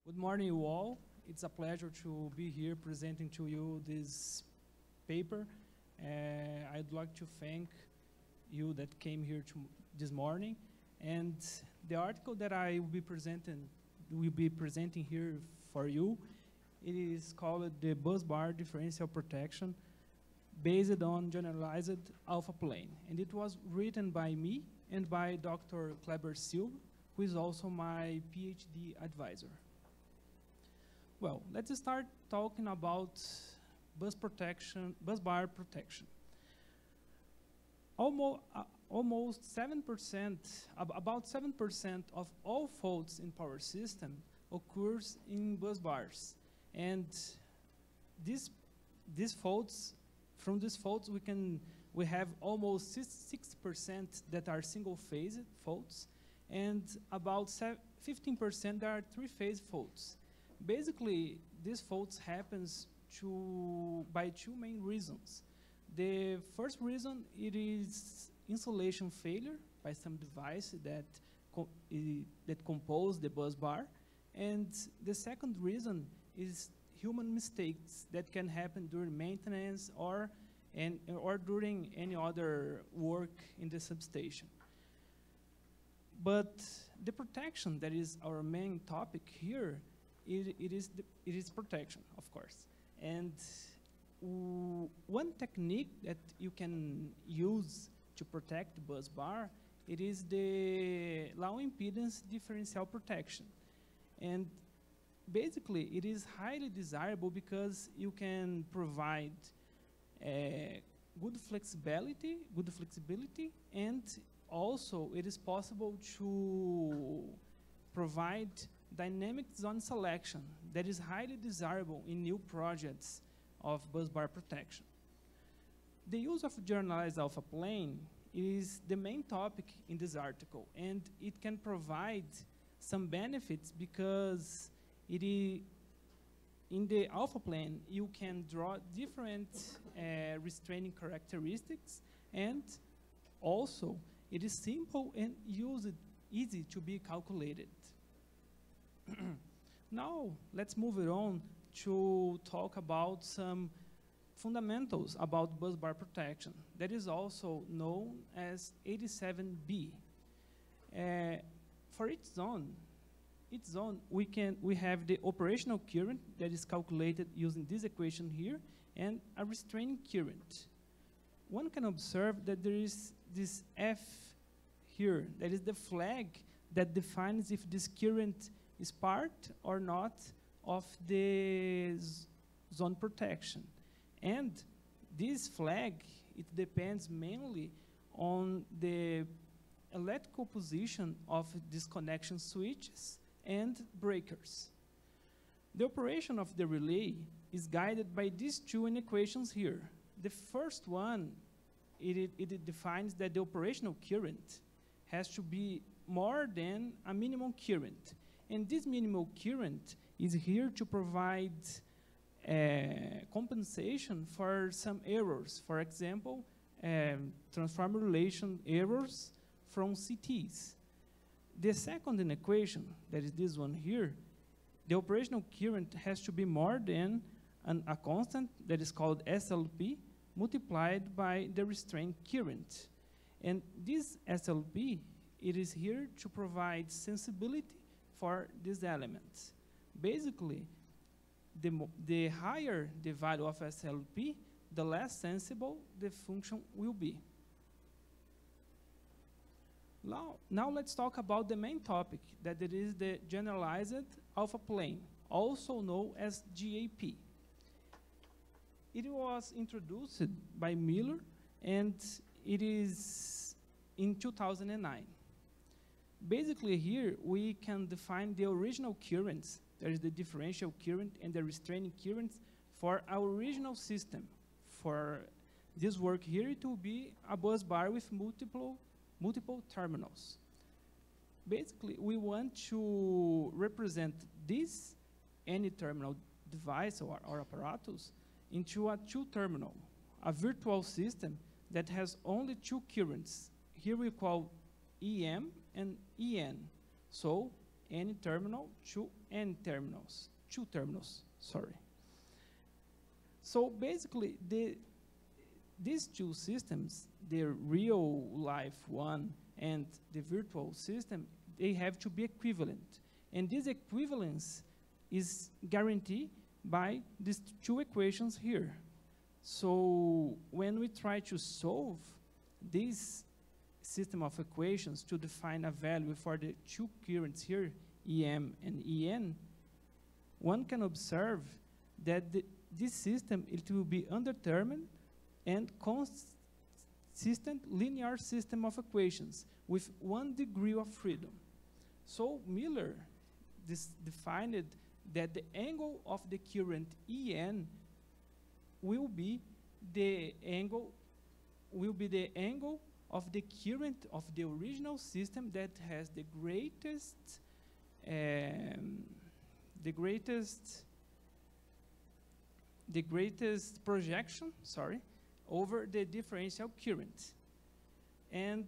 Good morning, you all. It's a pleasure to be here presenting to you this paper. I'd like to thank you that came here this morning. And the article that I will be presenting here for you, it is called the Busbar Differential Protection based on Generalized Alpha Plane. And it was written by me and by Dr. Kleber Silva, who is also my PhD advisor. Well, let's start talking about busbar protection. Almost 7%, about 7% of all faults in power system occurs in bus bars. And these faults, from these faults we have almost 6% that are single-phase faults, and about 15% that are three-phase faults. Basically, these faults happens by two main reasons. The first reason, it is insulation failure by some device that compose the bus bar. And the second reason is human mistakes that can happen during maintenance or during any other work in the substation. But the protection that is our main topic here, it is protection, of course. And one technique that you can use to protect the bus bar, it is the low impedance differential protection. And basically, it is highly desirable because you can provide good flexibility, and also it is possible to provide dynamic zone selection that is highly desirable in new projects of busbar protection. The use of generalized alpha plane is the main topic in this article, and it can provide some benefits because in the alpha plane you can draw different restraining characteristics, and also it is simple and easy to be calculated. Now, let's move it on to talk about some fundamentals about busbar protection. That is also known as 87B. For each zone we have the operational current that is calculated using this equation here, and a restraining current. One can observe that there is this F here, that is the flag that defines if this current is part or not of the zone protection. And this flag, it depends mainly on the electrical position of disconnection switches and breakers. The operation of the relay is guided by these two equations here. The first one, it defines that the operational current has to be more than a minimum current. And this minimal current is here to provide compensation for some errors. For example, transformer relation errors from CTs. The second equation, that is this one here, the operational current has to be more than a constant that is called SLP multiplied by the restraint current. And this SLP, it is here to provide sensibility for these elements. Basically, the higher the value of SLP, the less sensible the function will be. Now let's talk about the main topic, that it is the generalized alpha plane, also known as GAP. It was introduced by Miller, and it is in 2009. Basically here, we can define the original currents. There is the differential current and the restraining currents for our original system. For this work here, it will be a bus bar with multiple terminals. Basically, we want to represent this any terminal device or apparatus into a two-terminal, a virtual system that has only two currents. Here we call EM and EN. So any terminal to n terminals, two terminals, sorry. So basically, these two systems, the real life one and the virtual system, they have to be equivalent. And this equivalence is guaranteed by these two equations here. So when we try to solve this system of equations to define a value for the two currents here, EM and EN, one can observe that this system, it will be undetermined and consistent linear system of equations with 1 degree of freedom. So Miller defined that the angle of the current EN will be the angle of the current of the original system that has the greatest projection, sorry, over the differential current. And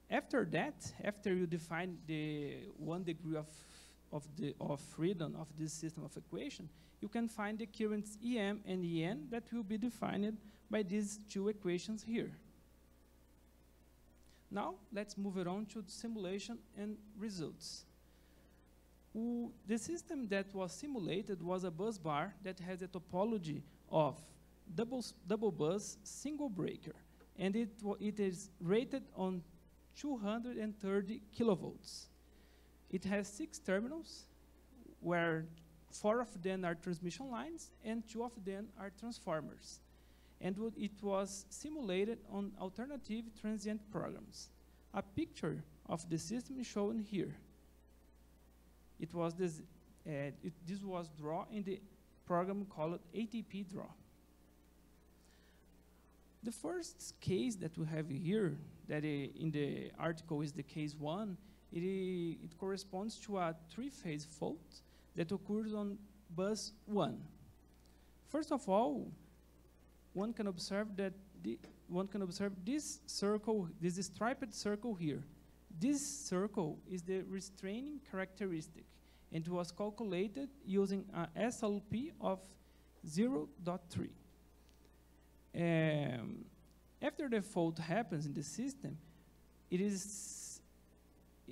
after that, after you define the 1 degree of freedom of this system of equation, you can find the currents EM and EN that will be defined by these two equations here. Now, let's move it on to the simulation and results. The system that was simulated was a bus bar that has a topology of double bus single breaker, and it is rated on 230 kilovolts. It has 6 terminals, where 4 of them are transmission lines and 2 of them are transformers. And it was simulated on alternative transient programs. A picture of the system is shown here. It was this was drawn in the program called ATP Draw. The first case that we have here, that in the article is the case 1, it corresponds to a 3-phase fault that occurs on bus 1. First of all, one can observe this circle, this striped circle here. This circle is the restraining characteristic, and it was calculated using a SLP of 0.3. After the fault happens in the system,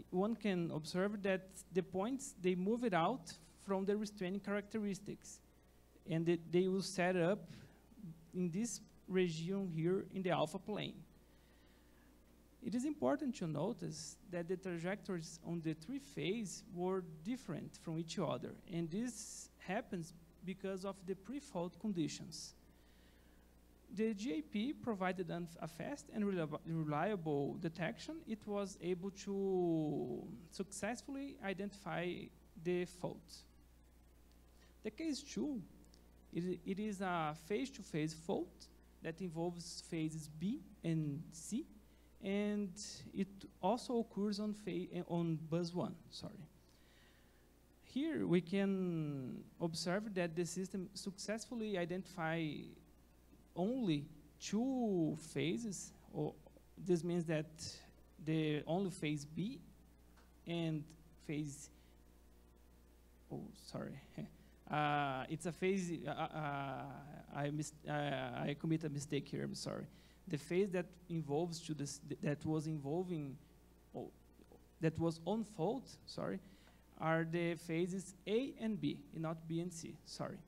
one can observe that the points, they move it out from the restraining characteristics, and they will set up in this region here in the alpha plane. It is important to notice that the trajectories on the 3-phase were different from each other, and this happens because of the pre-fault conditions. The GAP provided a fast and reliable detection. It was able to successfully identify the fault. The case 2, it is a phase-to-phase fault that involves phases B and C, and it also occurs on bus 1, sorry. Here we can observe that the system successfully identified only 2 phases, or this means that the only phase B and phase, it's a phase, I commit a mistake here, I'm sorry. The phase that involves that was on fault, sorry, are the phases A and B, and not B and C, sorry.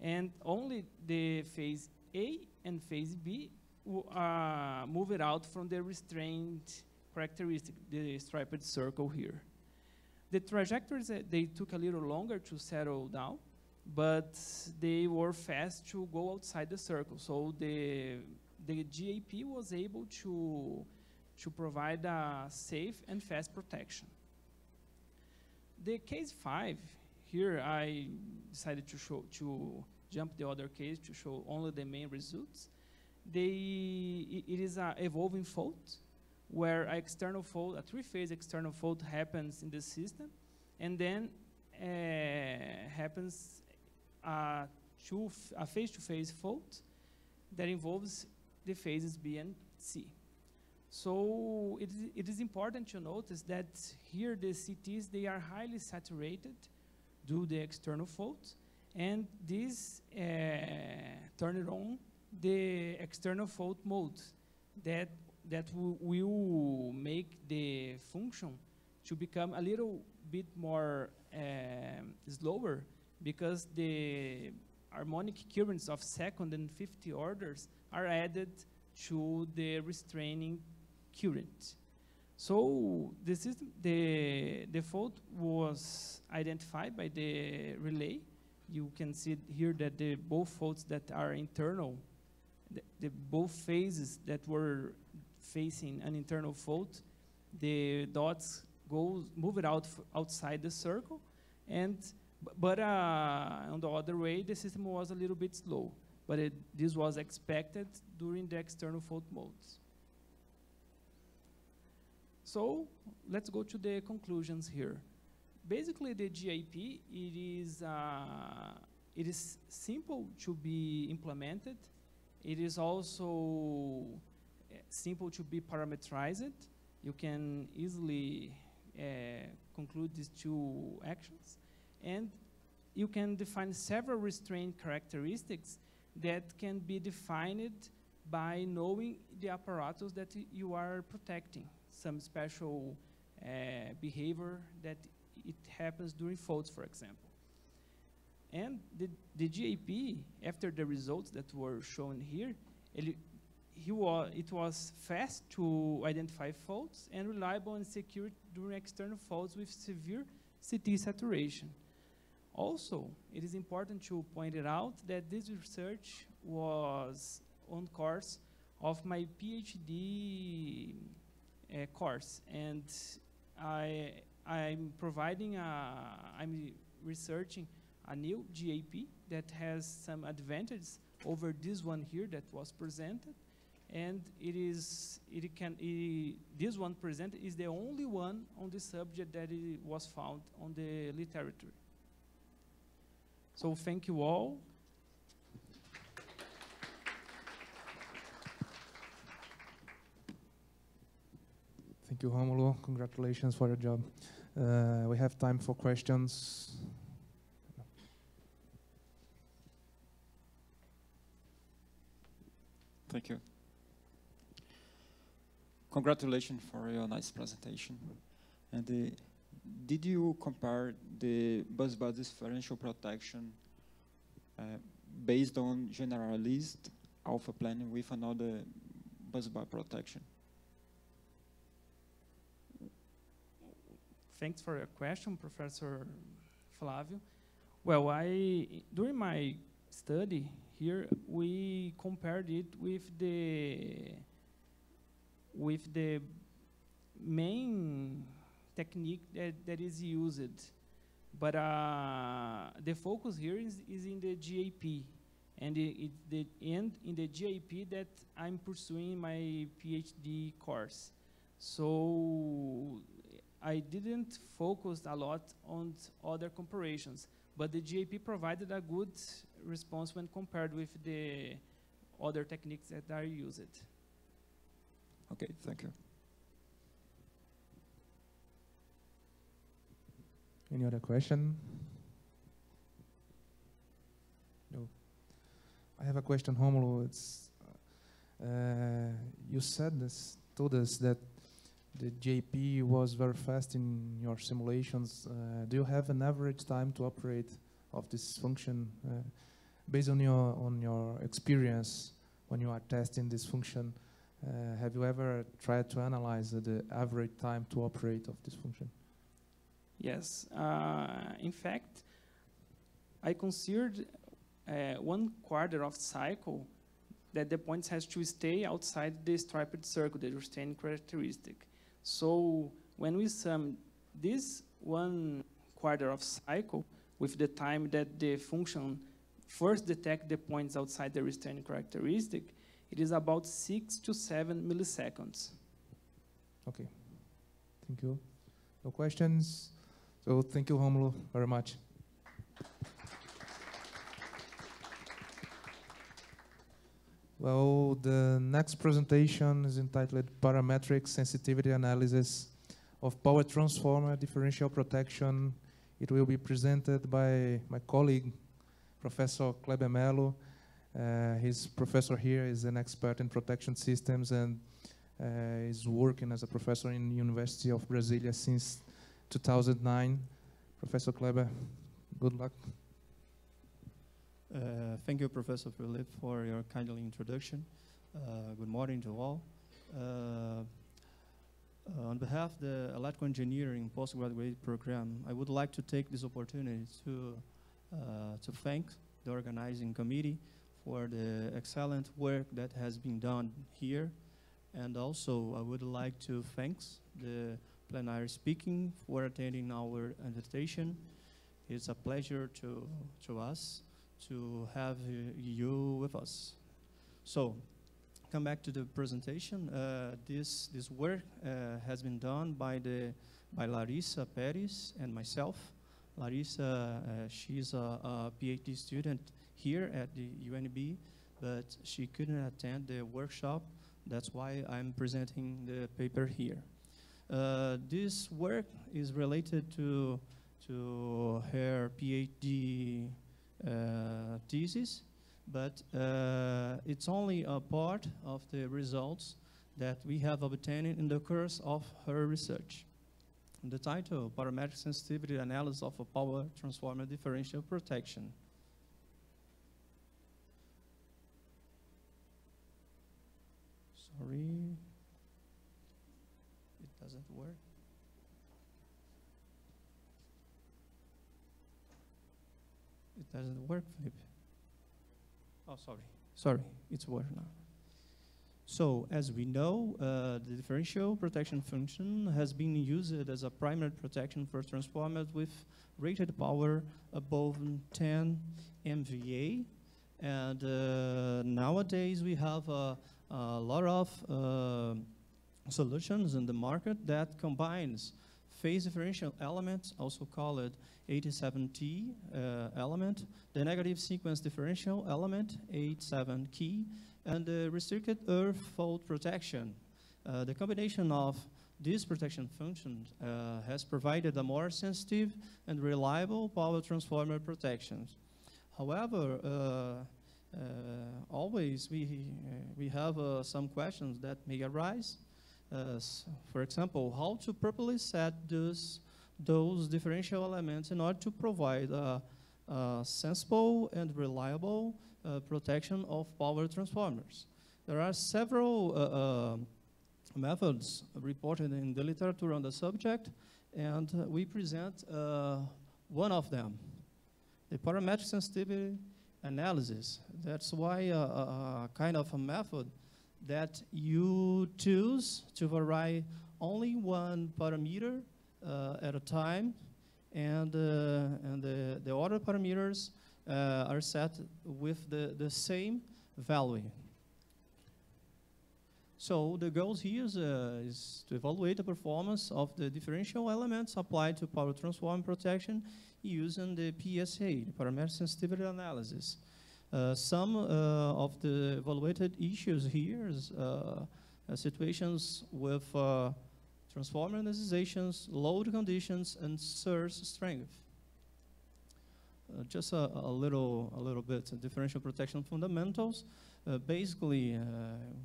And only the phase A and phase B move it out from the restraint characteristic, the striped circle here. The trajectories, they took a little longer to settle down, but they were fast to go outside the circle. So the GAP was able to provide a safe and fast protection. The case 5, here I decided to jump the other case to show only the main results. It is an evolving fault, where a 3-phase external fault happens in the system, and then happens a phase-to-phase fault that involves the phases B and C. So it is important to notice that here the CTs, they are highly saturated due to the external faults, and this turned on the external fault mode that will make the function to become a little bit more slower, because the harmonic currents of second and fifth orders are added to the restraining current. So the system, the fault was identified by the relay. You can see here that the both faults that are internal, the both phases that were facing an internal fault, the dots move it outside the circle, and but on the other way, the system was a little bit slow, but this was expected during the external fault modes. So let's go to the conclusions here. Basically, the GIP, it is simple to be implemented. It is also simple to be parameterized. You can easily conclude these two actions. And you can define several restraint characteristics that can be defined by knowing the apparatus that you are protecting, some special behavior that it happens during faults, for example. And the GAP, after the results that were shown here, it was fast to identify faults and reliable and secure during external faults with severe CT saturation. Also, it is important to point it out that this research was on course of my PhD course, and I'm researching a new GAP that has some advantages over this one here that was presented, and this one presented is the only one on the subject that was found on the literature. So thank you all. Thank you, Romulo. Congratulations for your job. We have time for questions. Thank you. Congratulations for your nice presentation. And did you compare the busbar differential protection based on generalized alpha planning with another busbar protection? Thanks for your question, Professor Flavio. Well, during my study here, we compared it with the main technique that is used, but the focus here is in the GAP, and in the GAP that I'm pursuing in my PhD course. So I didn't focus a lot on other comparisons, but the GAP provided a good response when compared with the other techniques that are used. Okay, thank you. Any other question? No. I have a question, Romulo. It's you told us that the JP was very fast in your simulations. Do you have an average time to operate of this function based on your experience when you are testing this function? Have you ever tried to analyze the average time to operate of this function? Yes. In fact, I considered 1/4 of cycle that the points has to stay outside the striped circle, the restraining characteristic. So when we sum this 1/4 of cycle with the time that the function first detects the points outside the restraining characteristic, it is about 6 to 7 milliseconds. Okay, thank you. No questions? So thank you, Romulo, very much. Well, the next presentation is entitled Parametric Sensitivity Analysis of Power Transformer Differential Protection. It will be presented by my colleague, Professor Kleber Melo. His professor here is an expert in protection systems and is working as a professor in the University of Brasilia since 2009. Professor Kleber, good luck. Thank you, Professor Philip, for your kindly introduction. Good morning to all. On behalf of the Electrical Engineering Postgraduate Program, I would like to take this opportunity to thank the organizing committee for the excellent work that has been done here. And also, I would like to thank the plenary speaking for attending our invitation. It's a pleasure to us to have you with us. So, come back to the presentation. This work has been done by Larissa Perez and myself. Larissa, she's a PhD student here at the UNB, but she couldn't attend the workshop. That's why I'm presenting the paper here. This work is related to her PhD thesis, but it's only a part of the results that we have obtained in the course of her research. The title, Parametric Sensitivity Analysis of a Power Transformer Differential Protection. Sorry, it doesn't work. It doesn't work, Felipe. Oh, sorry, it's working now. So, as we know, the differential protection function has been used as a primary protection for transformers with rated power above 10 MVA. And nowadays we have a lot of solutions in the market that combines phase differential element, also called 87T element, the negative sequence differential element, 87 key, and the restricted earth fault protection. The combination of these protection functions has provided a more sensitive and reliable power transformer protection. However, always we have some questions that may arise. For example, how to properly set those differential elements in order to provide a sensible and reliable protection of power transformers. There are several methods reported in the literature on the subject, and we present one of them, the parametric sensitivity analysis. That's why a kind of a method that you choose to vary only one parameter at a time, and the other parameters are set with the same value. So the goal here is to evaluate the performance of the differential elements applied to power transformer protection using the PSA, the parametric sensitivity analysis. Some of the evaluated issues here is situations with transformer energizations, load conditions, and surge strength. Just a little bit of differential protection fundamentals. Basically,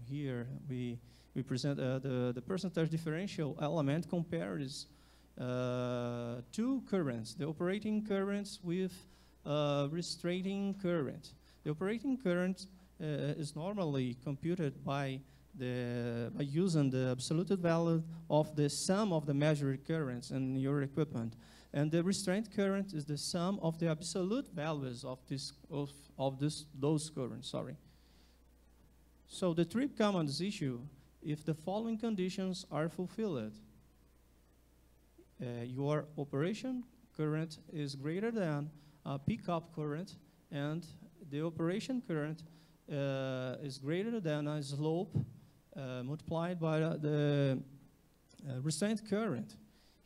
here we present the percentage differential element compares two currents, the operating currents with restraining current. The operating current is normally computed by using the absolute value of the sum of the measured currents in your equipment, and the restraint current is the sum of the absolute values of those currents. Sorry. So the trip commons issue if the following conditions are fulfilled: your operation current is greater than a pickup current, and the operation current is greater than a slope multiplied by the restraint current.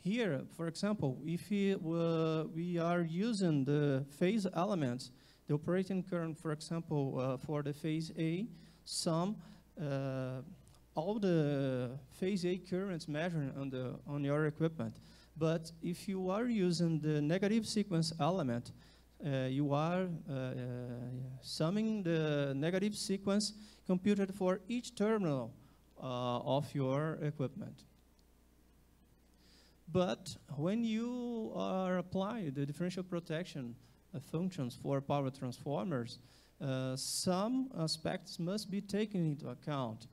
Here, for example, if we are using the phase elements, the operating current, for example, for the phase A, some all the phase A currents measured on your equipment. But if you are using the negative sequence element, you are summing the negative sequence computed for each terminal of your equipment. But when you are applying the differential protection functions for power transformers, some aspects must be taken into account.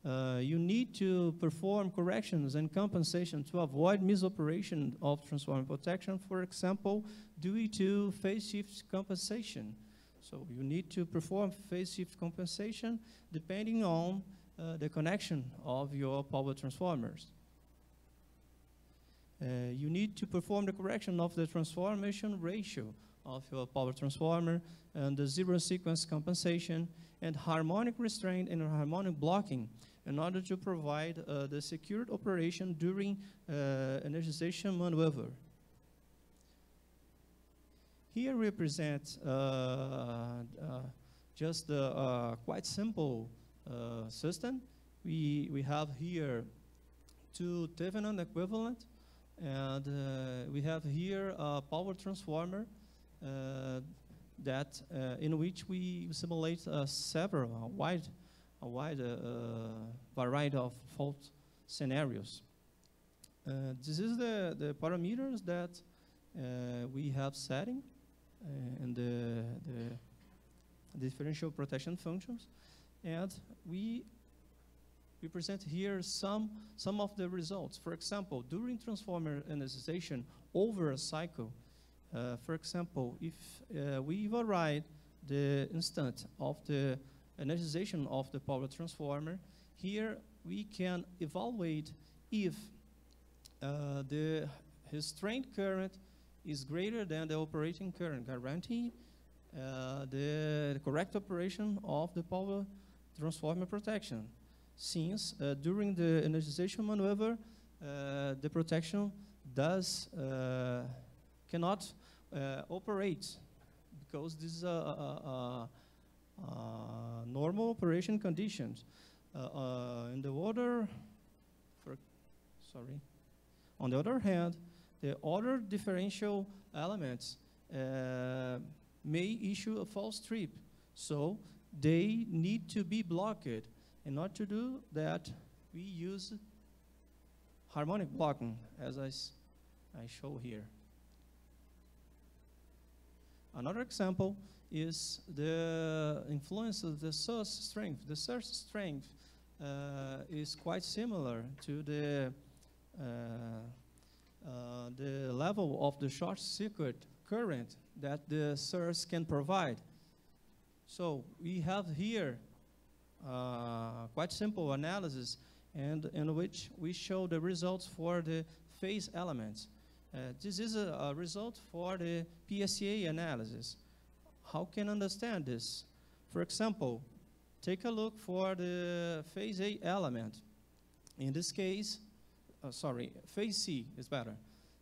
You need to perform corrections and compensation to avoid misoperation of transformer protection, for example, due to phase shift compensation. So you need to perform phase shift compensation depending on the connection of your power transformers. You need to perform the correction of the transformation ratio of your power transformer and the zero sequence compensation and harmonic restraint and harmonic blocking in order to provide the secured operation during energization maneuver. Here we present just a quite simple system. We have here two Thevenin equivalent, and we have here a power transformer that in which we simulate a wide variety of fault scenarios. This is the parameters that we have setting in the differential protection functions, and we present here some of the results. For example, during transformer energization over a cycle, for example, if we override the instant of the energization of the power transformer, here we can evaluate if the restraint current is greater than the operating current, guaranteeing the correct operation of the power transformer protection. Since during the energization maneuver, the protection cannot operate, because this is a normal operation conditions. On the other hand, the other differential elements may issue a false trip, so they need to be blocked. In order to do that, we use harmonic blocking, as I show here. Another example is the influence of the source strength. The source strength is quite similar to the level of the short circuit current that the source can provide. So we have here quite simple analysis, and in which we show the results for the phase elements. This is a result for the PSA analysis. How can understand this? For example, take a look for the phase A element. In this case, phase C is better.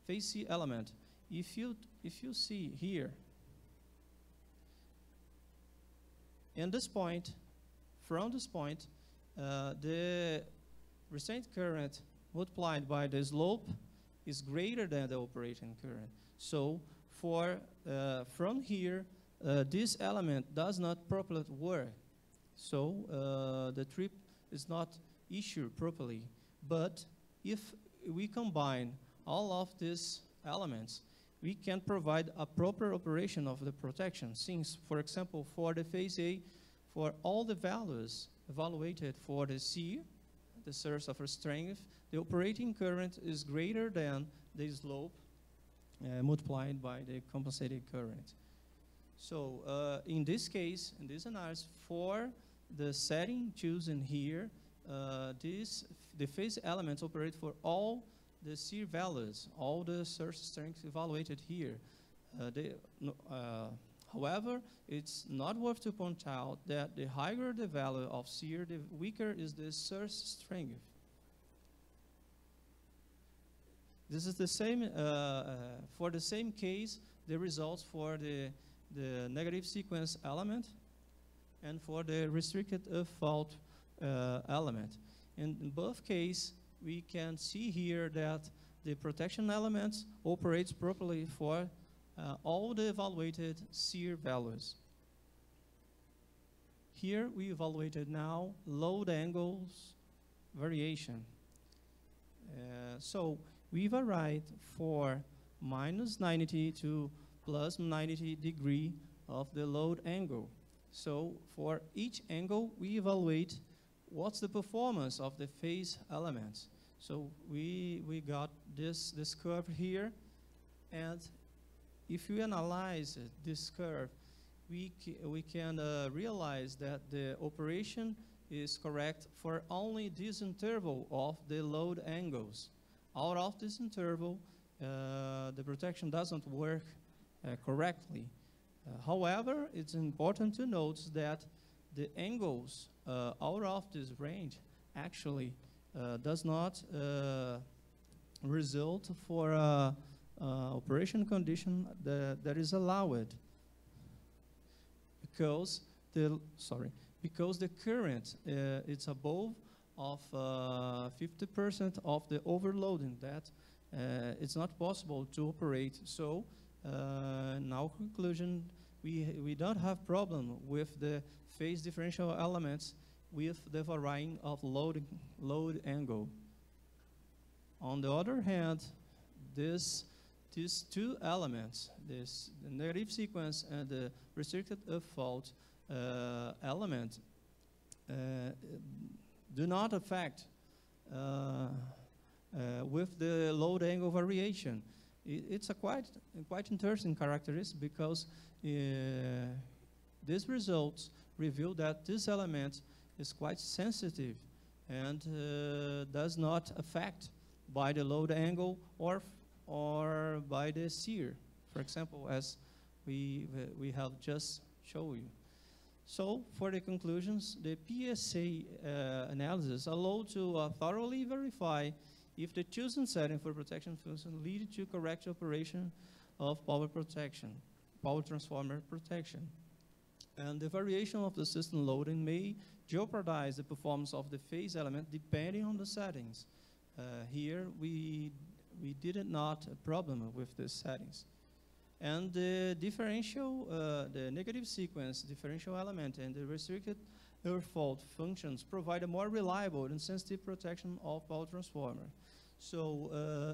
Phase C element. If you see here, in this point, from this point, the restraint current multiplied by the slope is greater than the operating current. So from here, this element does not properly work. So the trip is not issued properly. But if we combine all of these elements, we can provide a proper operation of the protection. Since, for example, for the phase A, for all the values evaluated for the C, the source of restraint, the operating current is greater than the slope multiplied by the compensated current. So in this case, in this analysis, for the setting chosen here, the phase elements operate for all the C values, all the source strengths evaluated here. However, it's not worth to point out that the higher the value of C, the weaker is the source strength. This is the same, for the same case, the results for the negative sequence element. and for the restricted fault element. In both cases, we can see here that the protection elements operates properly for all the evaluated SEER values. Here we evaluated now load angles variation. So we varied for minus 90 to plus 90 degree of the load angle. So for each angle, we evaluate what's the performance of the phase elements. So we got this curve here, and if we analyze this curve, we can realize that the operation is correct for only this interval of the load angles. Out of this interval, the protection doesn't work correctly. However, it's important to note that the angles out of this range actually does not result for operation condition that is allowed, because the current it's above of 50% of the overloading, that it's not possible to operate. So in our conclusion, we don't have problem with the phase differential elements with the varying of load angle. On the other hand, these two elements, the negative sequence and the restricted fault element, do not affect with the load angle variation. It's a quite interesting characteristic, because these results reveal that this element is quite sensitive and does not affect by the load angle or by the SEER, for example, as we have just shown you. So for the conclusions, the PSA analysis allowed to thoroughly verify if the chosen setting for protection function lead to correct operation of power transformer protection. And the variation of the system loading may jeopardize the performance of the phase element depending on the settings. Here we did not a problem with the settings. And the differential, the negative sequence differential element and the restricted fault functions provide a more reliable and sensitive protection of power transformer. So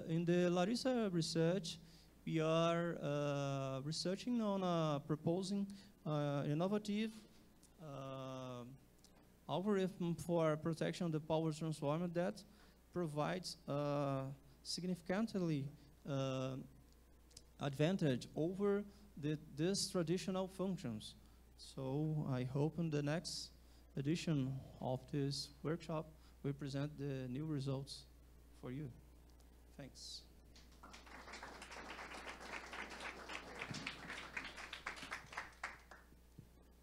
in the Larissa research, we are researching on proposing innovative algorithm for protection of the power transformer that provides significantly advantage over these traditional functions. So I hope in the next edition of this workshop we present the new results for you. Thanks.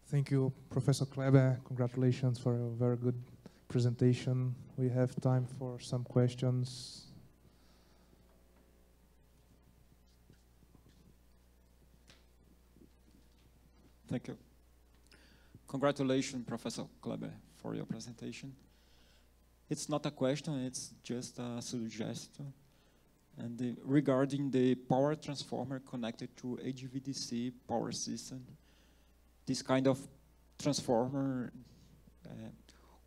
Thank you, Professor Kleber. Congratulations for a very good presentation. We have time for some questions. Thank you. Congratulations, Professor Kleber, for your presentation. It's not a question, it's just a suggestion. And regarding the power transformer connected to HVDC power system, this kind of transformer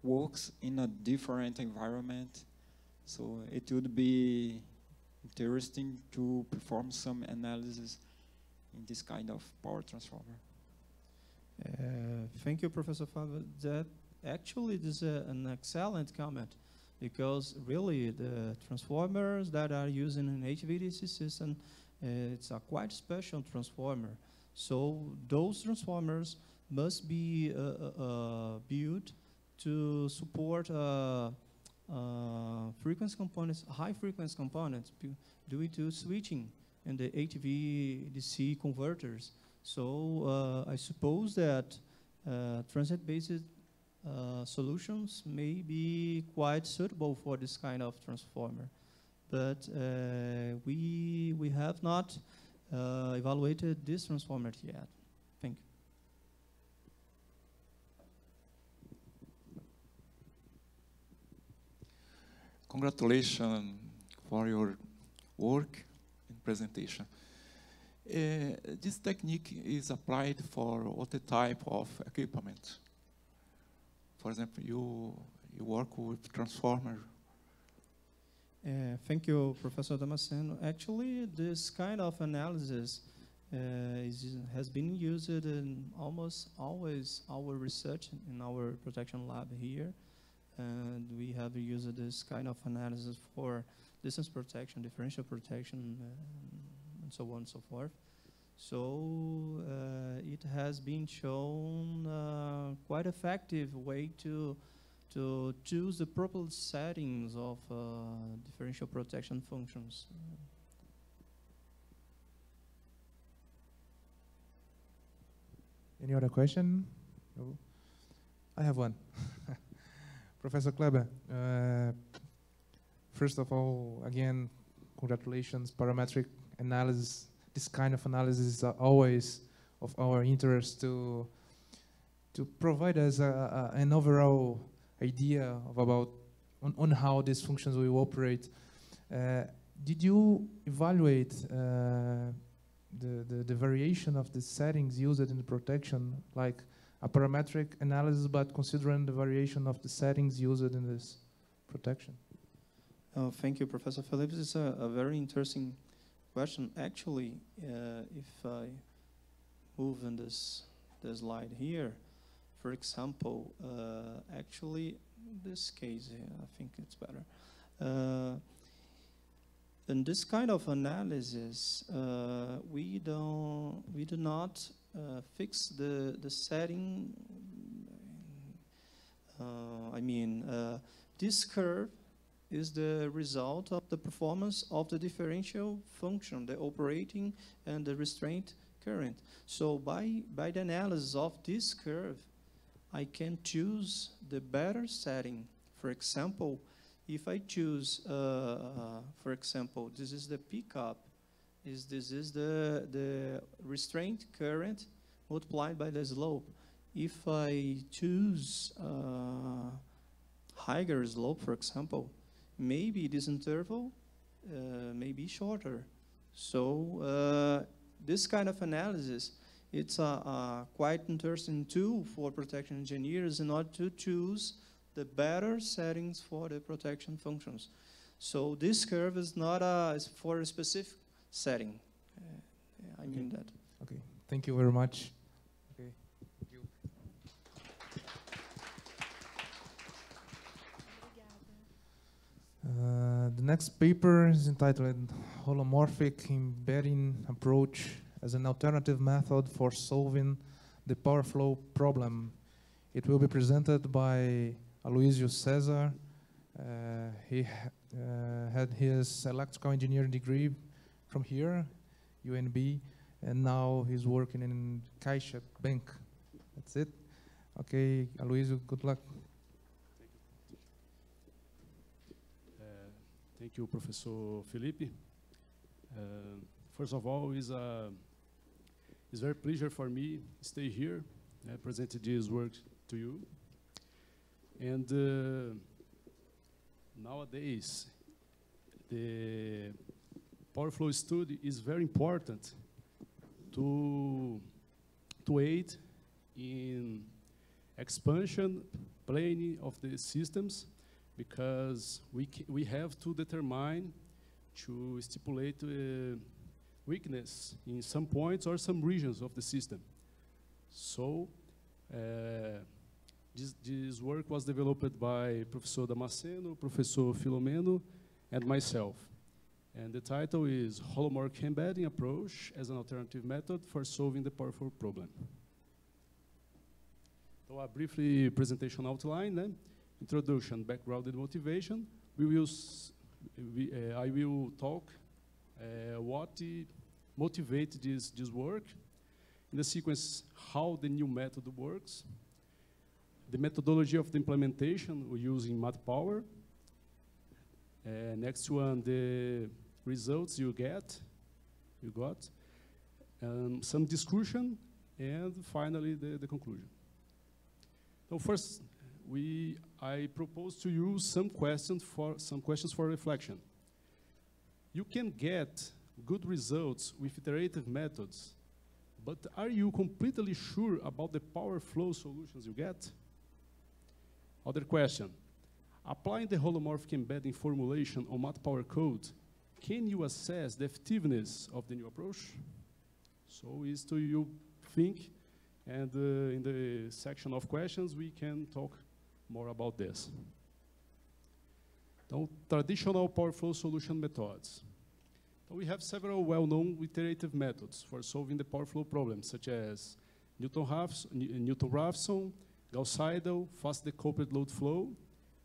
works in a different environment. So it would be interesting to perform some analysis in this kind of power transformer. Thank you, Professor Fábio. That actually is an excellent comment, because really the transformers that are used in an HVDC system, it's a quite special transformer. So those transformers must be built to support frequency components, high frequency components, due to switching in the HVDC converters. So I suppose that transit-based solutions may be quite suitable for this kind of transformer, but we have not evaluated this transformer yet. Thank you. congratulations for your work and presentation. This technique is applied for what type of equipment? For example, you work with transformer. Thank you, Professor Damasceno. Actually, this kind of analysis has been used in almost always our research in our protection lab here. And we have used this kind of analysis for distance protection, differential protection, and so on and so forth. So it has been shown quite effective way to choose the proper settings of differential protection functions. Any other question? No? I have one. Professor Kleber, first of all, again, congratulations. Parametric analysis, this kind of analysis are always of our interest to provide us an overall idea of about on how these functions will operate. Did you evaluate the variation of the settings used in the protection, like a parametric analysis, but considering the variation of the settings used in this protection? Thank you, Professor Phillips. It's a very interesting question. Actually, if I move in this slide here, for example, actually, this case here, I think it's better. In this kind of analysis, we do not fix the setting. This curve is the result of the performance of the differential function, the operating and the restraint current. So by the analysis of this curve, I can choose the better setting. For example, if I choose, for example, this is the pickup, this is the restraint current multiplied by the slope. If I choose higher slope, for example, maybe this interval may be shorter. So this kind of analysis, it's a quite interesting tool for protection engineers in order to choose the better settings for the protection functions. So this curve is not is for a specific setting. I mean that. Okay, thank you very much. Okay. Thank you. The next paper is entitled Holomorphic Embedding Approach as an Alternative Method for Solving the Power Flow Problem. It will be presented by Aloysio Cesar. He had his electrical engineering degree from here, UNB, and now he's working in Caixa Bank. That's it. Okay, Aloysio, good luck. Thank you, Professor Felipe. First of all, it's very pleasure for me to stay here, present this work to you. And nowadays, the power flow study is very important to aid in expansion planning of the systems, because we have to determine to stipulate weakness in some points or some regions of the system. So this work was developed by Professor Damasceno, Professor Filomeno, and myself. And the title is Holomorphic Embedding Approach as an Alternative Method for Solving the Power Flow Problem. So a briefly presentation outline. Introduction, background, and motivation. I will talk what motivates this work. In the sequence, how the new method works. The methodology of the implementation using MatPower. Next one, the results you got. Some discussion, and finally the conclusion. So first, I propose to you some questions for reflection. You can get good results with iterative methods, but are you completely sure about the power flow solutions you get? Other question. Applying the holomorphic embedding formulation on math power code, can you assess the effectiveness of the new approach? So is to you think, and in the section of questions, we can talk more about this. Now, traditional power flow solution methods. So we have several well-known iterative methods for solving the power flow problems, such as Newton-Raphson, Gauss-Seidel, fast decoupled load flow.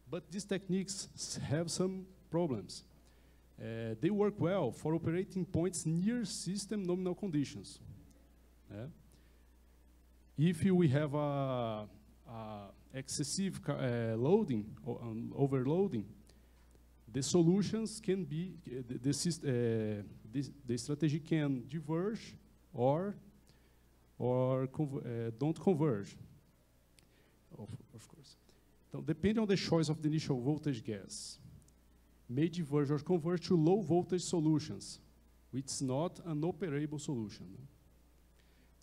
But these techniques have some problems. They work well for operating points near system nominal conditions. If we have a excessive loading or overloading, the solutions can be, the strategy can diverge or don't converge, of course. So depending on the choice of the initial voltage gas, may diverge or converge to low voltage solutions, which is not an operable solution.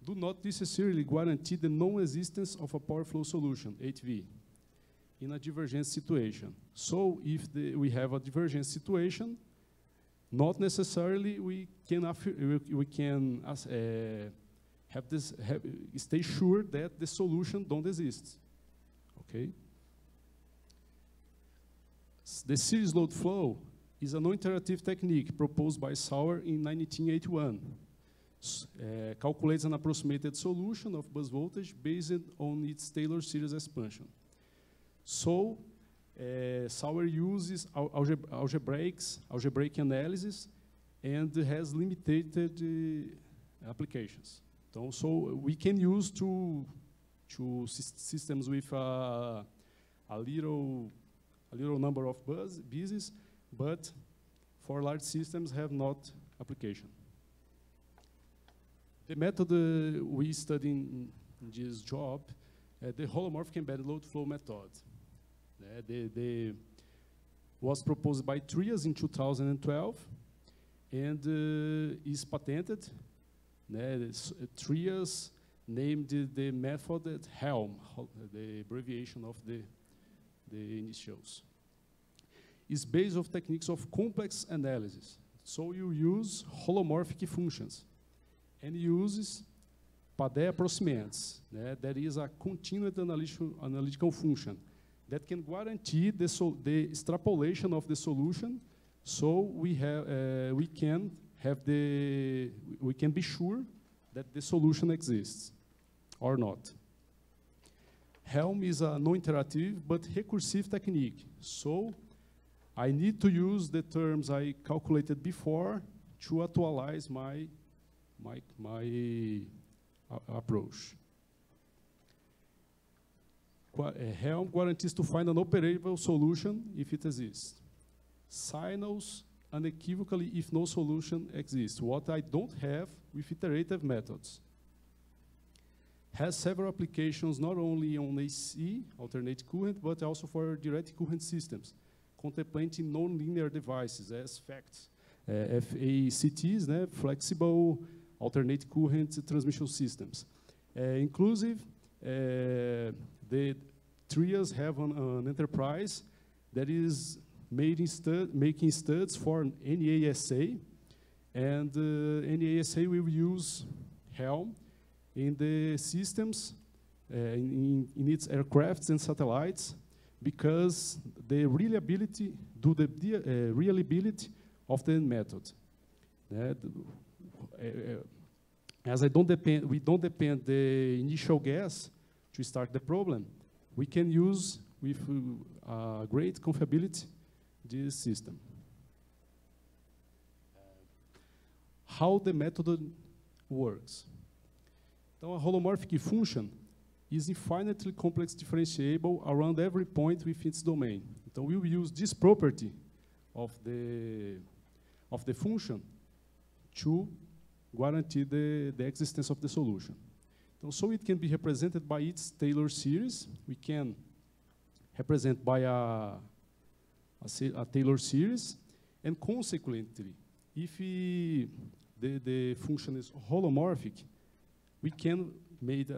Do not necessarily guarantee the non-existence of a power flow solution, 8V, in a divergence situation. So if we have a divergence situation, not necessarily we can stay sure that the solution don't exist. Okay. The series load flow is a non-iterative technique proposed by Sauer in 1981. Calculates an approximated solution of bus voltage based on its Taylor series expansion. So, Sauer uses algebraic analysis and has limited applications. So we can use to systems with a little number of buses, but for large systems have not application. The method we study in this job, the holomorphic embedded load flow method, was proposed by Trias in 2012 and is patented. Trias named the method Helm, the abbreviation of the initials. Is based on techniques of complex analysis. So you use holomorphic functions and uses Padé approximants. That is a continued analytical function that can guarantee the extrapolation of the solution. So we can be sure that the solution exists or not. Helm is a non-iterative but recursive technique. So I need to use the terms I calculated before to actualize my approach. Helm guarantees to find an operable solution if it exists. Signals unequivocally if no solution exists, what I don't have with iterative methods. Has several applications not only on AC, alternate current, but also for direct current systems, contemplating non-linear devices as FACTs, FACTs, flexible alternate current transmission systems. Inclusive, the Trias have an enterprise that is making studies for NASA, and NASA will use Helm in the systems, in its aircrafts and satellites, because the reliability of the method. As we don't depend the initial gas to start the problem, we can use with great confiability this system. How the method works. Então, a holomorphic function is infinitely complex differentiable around every point within its domain. Então, we will use this property of the function to guarantee the existence of the solution. So it can be represented by its Taylor series. We can represented by a Taylor series, and consequently, if the function is holomorphic, we can make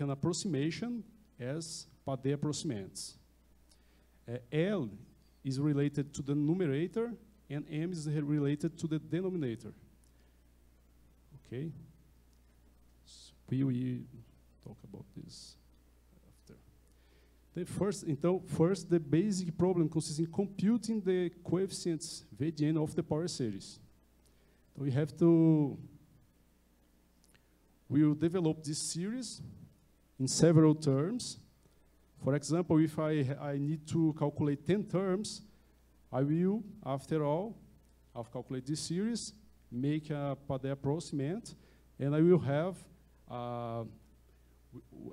an approximation as Padé approximates. L is related to the numerator, and M is related to the denominator. Okay? So we will talk about this after. First, the basic problem consists in computing the coefficients VDN of the power series. So we will develop this series in several terms. For example, if I need to calculate 10 terms, I will, after all, I'll calculate this series, make a Padé approximant, and I will have,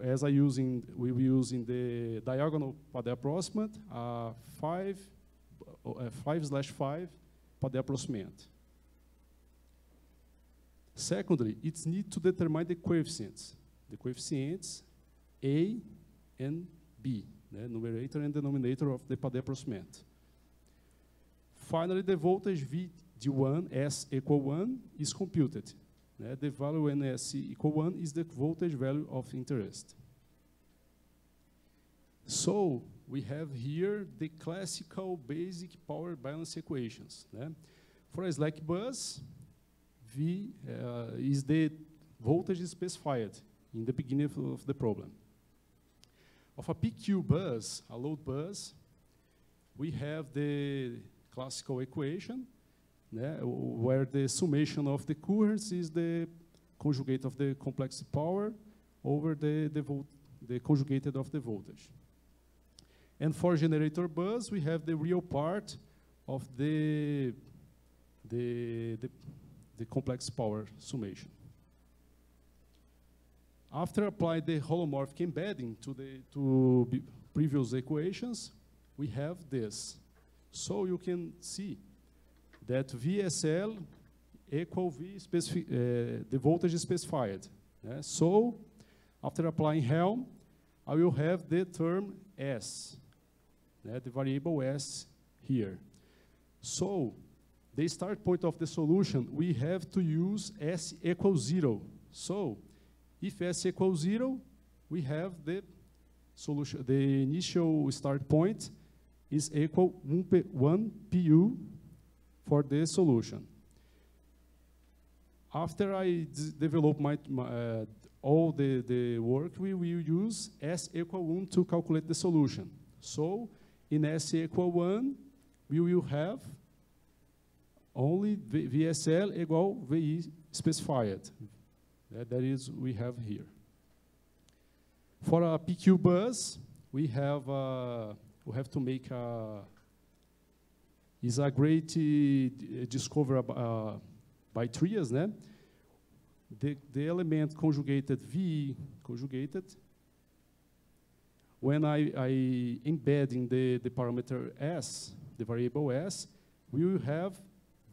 as we will use in the diagonal Padé approximant, 5/5 Padé approximant. Secondly, it's need to determine the coefficients A and B, the numerator and denominator of the Padé approximant. Finally, the voltage VD1 S equal 1 is computed. The value when S equal 1 is the voltage value of interest. So we have here the classical basic power balance equations. For a slack bus, V is the voltage specified in the beginning of the problem. Of a PQ bus, a load bus, we have the classical equation, where the summation of the currents is the conjugate of the complex power over the conjugated of the voltage. And for generator bus, we have the real part of the complex power summation. After applying the holomorphic embedding to previous equations, we have this. So you can see that VSL equal the voltage specified. So after applying Helm, I will have the term S, the variable S here. So the start point of the solution, we have to use S equals 0. So if S equals 0, we have the solution. The initial start point is equal 1 PU for the solution. After I develop all the work, we will use S equal 1 to calculate the solution. So in S equal 1, we will have only VSL equal VI specified. That is, we have here. For a PQ bus, we have to make is a great discovery by Trias, né? The element conjugated V conjugated. When I embed in the parameter S, the variable S, we will have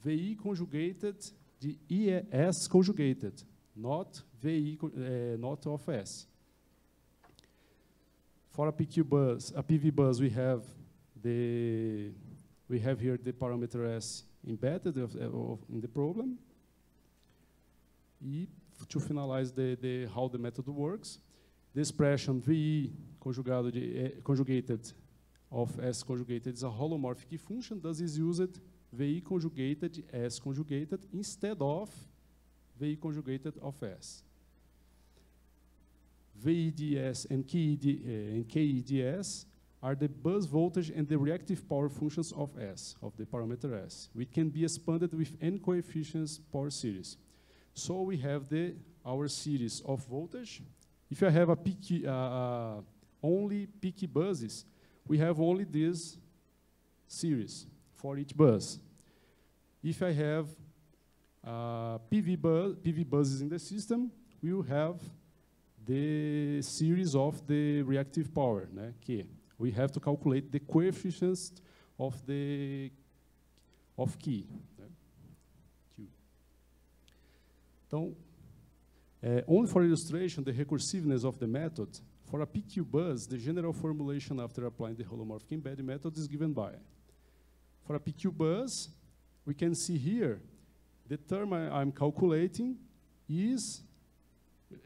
VI conjugated the ES conjugated, not VI not of S. For a PQ bus, a PV bus, we have here the parameter S embedded in the problem. E to finalize how the method works, the expression VI conjugated of S conjugated is a holomorphic function, thus is used VI conjugated S conjugated instead of VI conjugated of S. VEDS and KEDS are the bus voltage and the reactive power functions of S, of the parameter S, which can be expanded with n coefficients power series. So we have our series of voltage. If I have only PQ buses, we have only this series for each bus. If I have PV buses in the system, we will have the series of the reactive power, né, Q. We have to calculate the coefficients of Q. Né, Q. Então, only for illustration, the recursiveness of the method For a PQ bus, the general formulation after applying the holomorphic embedding method is given by. For a PQ bus, we can see here, the term I'm calculating is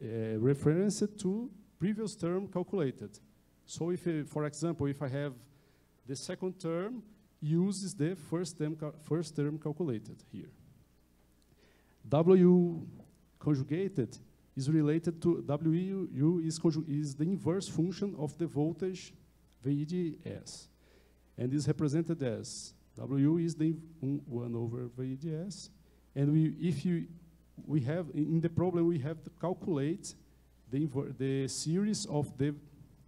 referenced to previous term calculated. So if, for example, if I have the second term, uses the first term calculated here. W conjugated is related to WU is the inverse function of the voltage VDS, and is represented as W is the 1 over VDS, and we have in the problem we have to calculate the series of the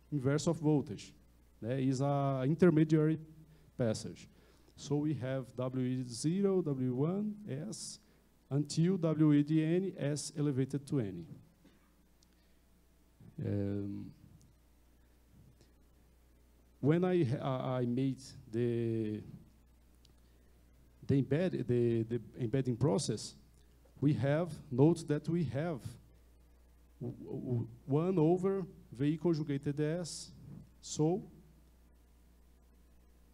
inverse of voltage. There is an intermediary passage. So we have W0, W1, S, until WEDN S elevated to N. When I made the embedding process, we have, note that we have 1 over VI conjugated S. So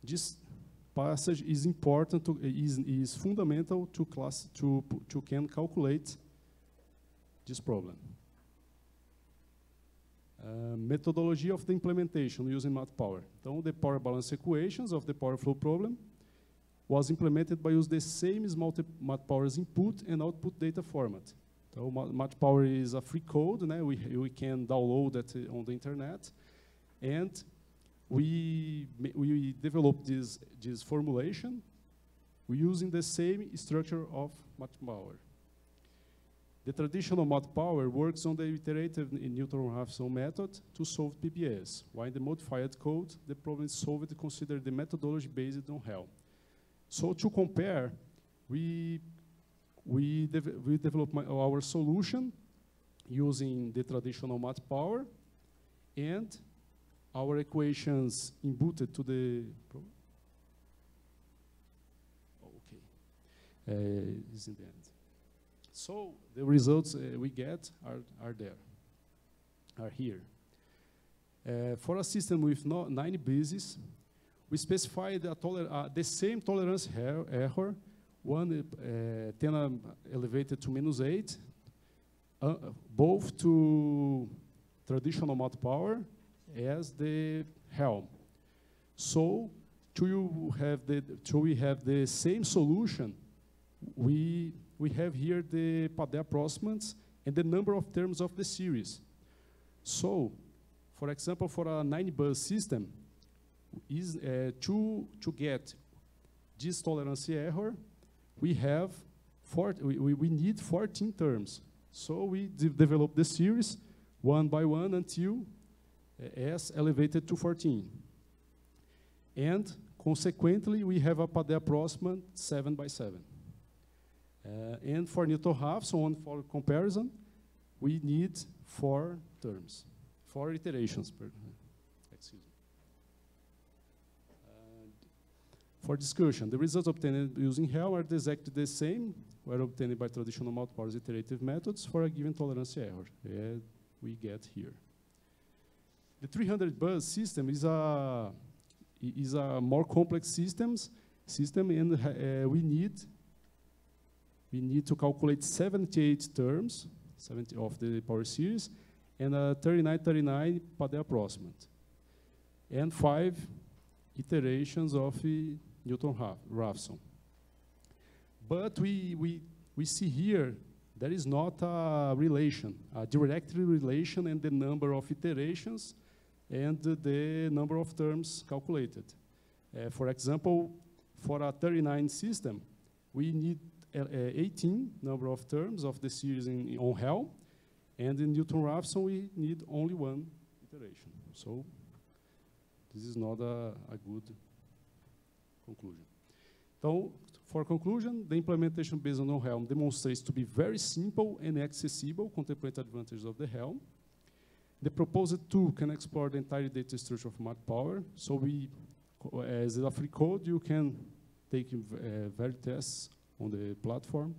this passage is important to is fundamental to can calculate this problem. Methodology of the implementation using MatPower. Então, the power balance equations of the power flow problem was implemented by using the same MatPower's input and output data format. So MatPower is a free code, né? We can download that on the internet, and we developed this formulation using the same structure of MatPower. The traditional MatPower works on the iterative Newton-Raphson method to solve PBS, while in the modified code, the problem is solved considering the methodology based on Helm. So to compare, we developed our solution using the traditional MatPower and our equations inputted to the problem. Is in the end. So the results we get are here. For a system with 9 bases, we specified the same tolerance error, 10 elevated to -8, both to traditional MatPower as the Helm. So we have the same solution, we have here the Padé approximants and the number of terms of the series. So, for example, for a 9-bus system, is to get this tolerance error, we need 14 terms. So we develop the series 1 by 1 until S elevated to 14. And consequently, we have a Padé approximant 7 by 7. And for Newton-Raphson, for comparison, we need 4 terms, 4 iterations per. Excuse me. For discussion, the results obtained using Helm are exactly the same, were obtained by traditional MatPower's iterative methods for a given tolerance error. We get here. The 300-bus system is a more complex system, and we need to calculate 78 terms, 70 of the power series, and a 39 Padé approximant, and 5 iterations of Newton-Raphson. But we see here there is not a relation, a direct relation in the number of iterations and the number of terms calculated. For example, for a 39 system, we need 18 number of terms of the series on Helm, and in Newton-Raphson we need only 1 iteration. So this is not a good conclusion. So for conclusion, the implementation based on Helm demonstrates to be very simple and accessible, contemplate advantages of the Helm. The proposed tool can explore the entire data structure of MatPower. So as a free code, you can take value tests on the platform.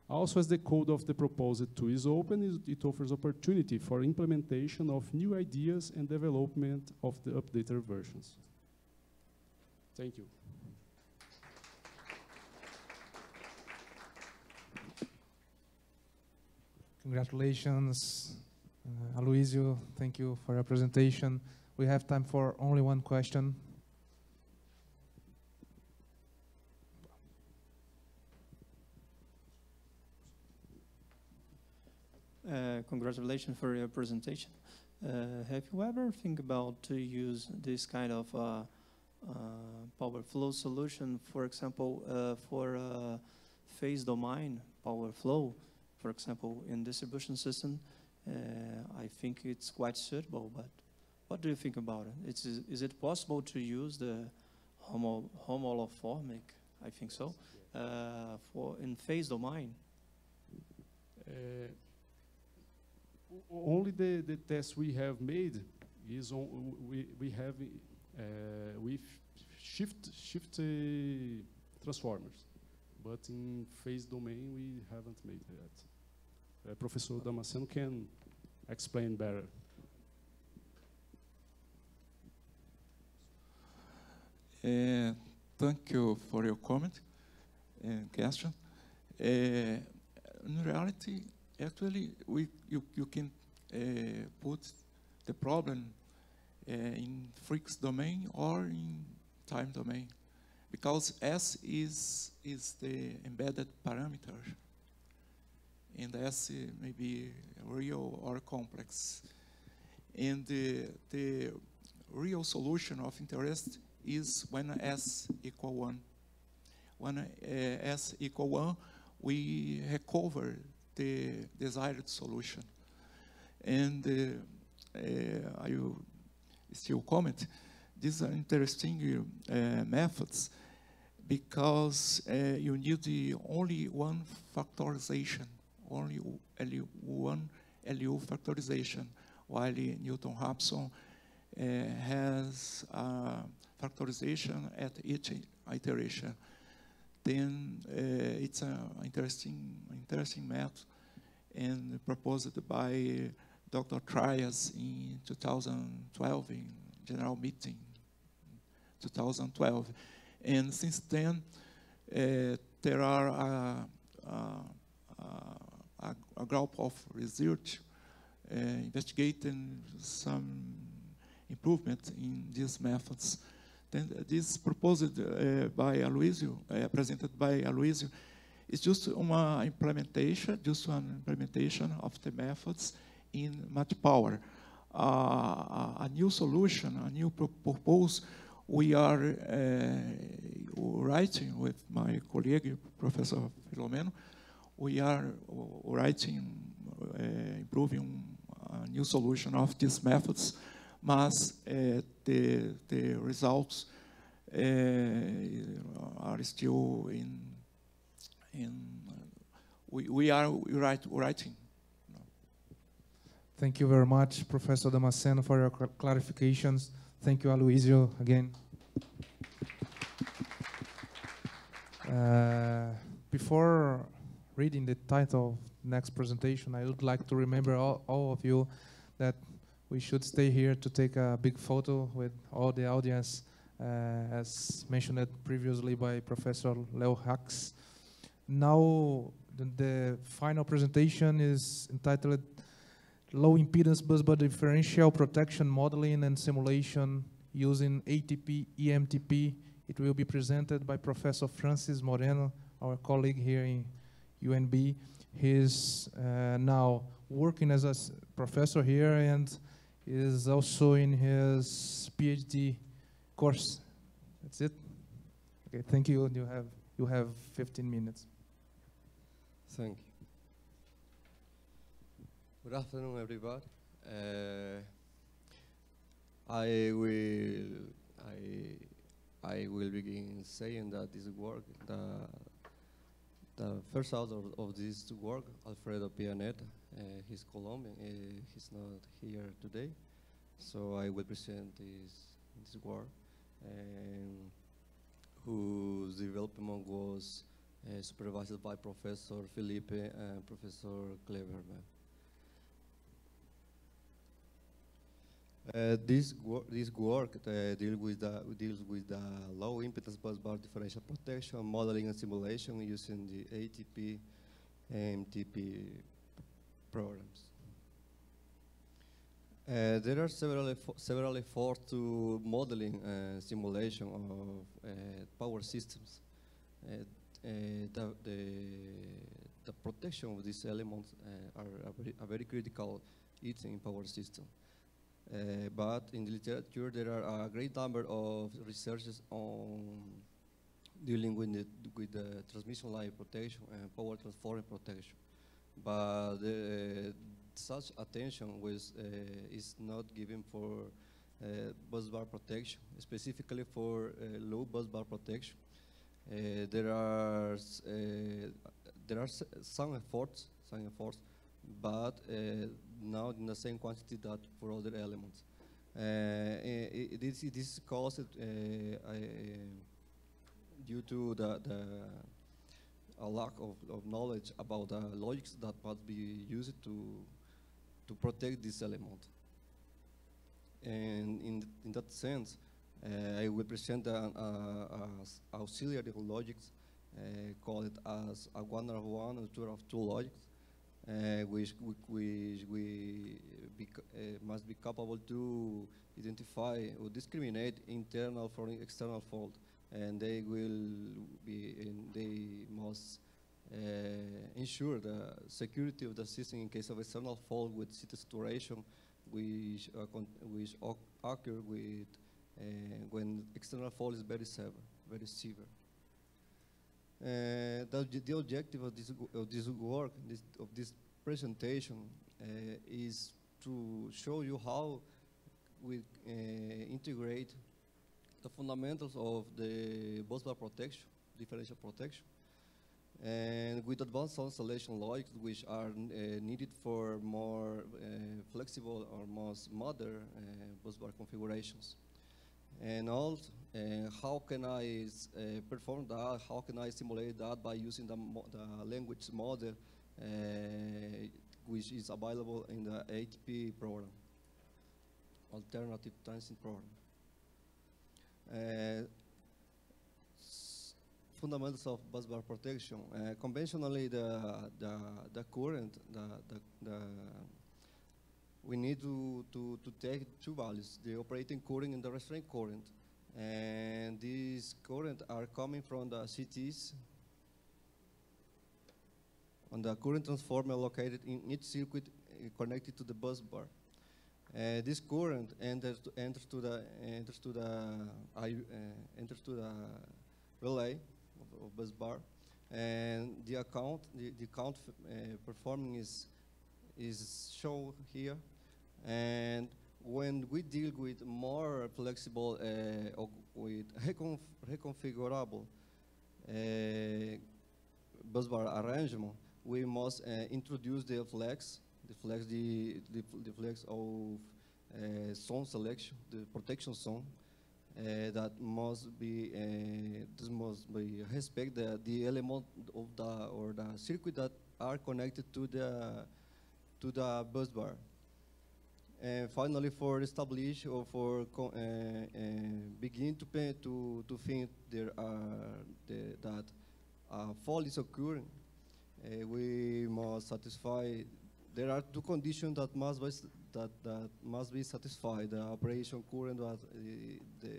Also, as the code of the proposed tool is open, it offers opportunity for implementation of new ideas and development of the updated versions. Thank you. Congratulations, Aloysio. Thank you for your presentation. We have time for only one question. Congratulations for your presentation. Have you ever think about to use this kind of power flow solution, for example, for phase domain power flow, for example, in distribution system? I think it's quite suitable, but what do you think about it? Is it possible to use the homoloformic, I think so, for in phase domain? Only the test we have made is on, we have with shift transformers, but in phase domain we haven't made yet. Professor Damasceno can explain better. Thank you for your comment and question. In reality, actually, you can put the problem in fixed domain or in time domain, because S is the embedded parameter, and S may be real or complex. And the real solution of interest is when S equal 1. When S equal 1, we recover the desired solution. And I will still comment, these are interesting methods, because you need only one factorization, only one LU factorization, while Newton-Raphson has factorization at each iteration. Then it's an interesting method, and proposed by Dr. Trias in 2012, in general meeting, 2012. And since then, there are a group of research investigating some improvement in these methods. Then this proposed by Aloysio, presented by Aloysio, is just an implementation of the methods in much power. A new solution, a new proposal, we are writing with my colleague, Professor Filomeno. We are writing, improving a new solution of these methods, but the results are still we are writing. Thank you very much, Professor Damasceno, for your clarifications. Thank you, Aloysio, again. Before reading the title of the next presentation, I would like to remember all of you that we should stay here to take a big photo with all the audience, as mentioned previously by Professor Leo Hacks. Now, the final presentation is entitled Low Impedance Busbar Differential Protection Modeling and Simulation using ATP EMTP. It will be presented by Professor Francis Moreno, our colleague here in UNB. He's now working as a professor here and is also in his PhD course. That's it. Okay, thank you. You have 15 minutes. Thank you. Good afternoon, everybody. I will begin saying that this work, the first author of this work, Alfredo Pianet, he's Colombian. He's not here today, so I will present this work, whose development was supervised by Professor Felipe and Professor Kleberman. This work deals with the low impedance busbar differential protection, modeling and simulation using the ATP and MTP programs. There are several efforts to modeling and simulation of power systems. The protection of these elements are very critical item in power system. But in the literature, there are a great number of researches on dealing with the transmission line protection and power transformer protection. But such attention is not given for busbar protection, specifically for low busbar protection. There are some efforts, but not in the same quantity that for other elements. This is caused due to a lack of knowledge about the logics that must be used to protect this element. And in that sense, I will present an auxiliary logics called as a 1/1 and 2/2 logics, which must be capable to identify or discriminate internal from external fault, and they must ensure the security of the system in case of external fault with saturation, which occur with when external fault is very severe. The objective of this work, of this presentation, is to show you how we integrate the fundamentals of the busbar protection, differential protection, and with advanced sound selection logics, which are needed for more flexible or more modern busbar configurations. And also, how can I perform that? How can I simulate that by using the language model, which is available in the ATP program, Alternative Transit Program. Fundamentals of busbar protection. Conventionally, the current, we need to take two values, the operating current and the restraint current. And these current are coming from the CTs on the current transformer located in each circuit connected to the busbar. This current enters to the relay of busbar, and the count performing is shown here. And when we deal with more flexible or with reconfigurable busbar arrangement, we must introduce the flex of zone selection, the protection zone. That must be respect the element of the circuit that are connected to the busbar. And finally, for establish or for begin to think that fault is occurring, we must satisfy. There are two conditions that must be satisfied. The operation current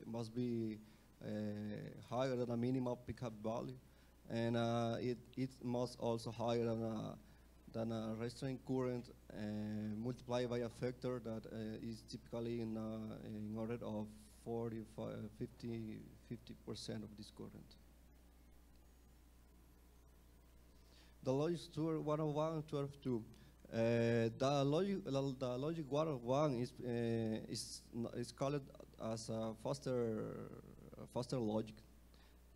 must be higher than a minimum pickup value, and it must also higher than a restraint current multiplied by a factor that is typically in order of 50% of this current. The logic 101 and 12.2. The logic 101 is called as a faster logic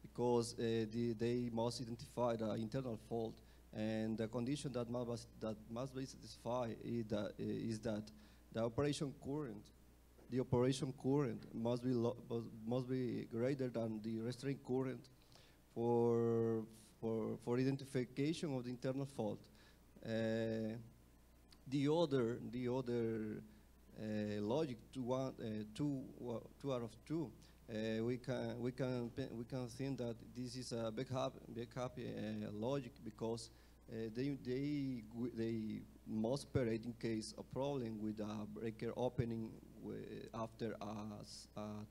because they must identify the internal fault, and the condition that must be satisfied is that the operation current must be greater than the restraint current for for identification of the internal fault. The other logic two out of two. We can think that this is a backup logic because they must operate in case a problem with a breaker opening after a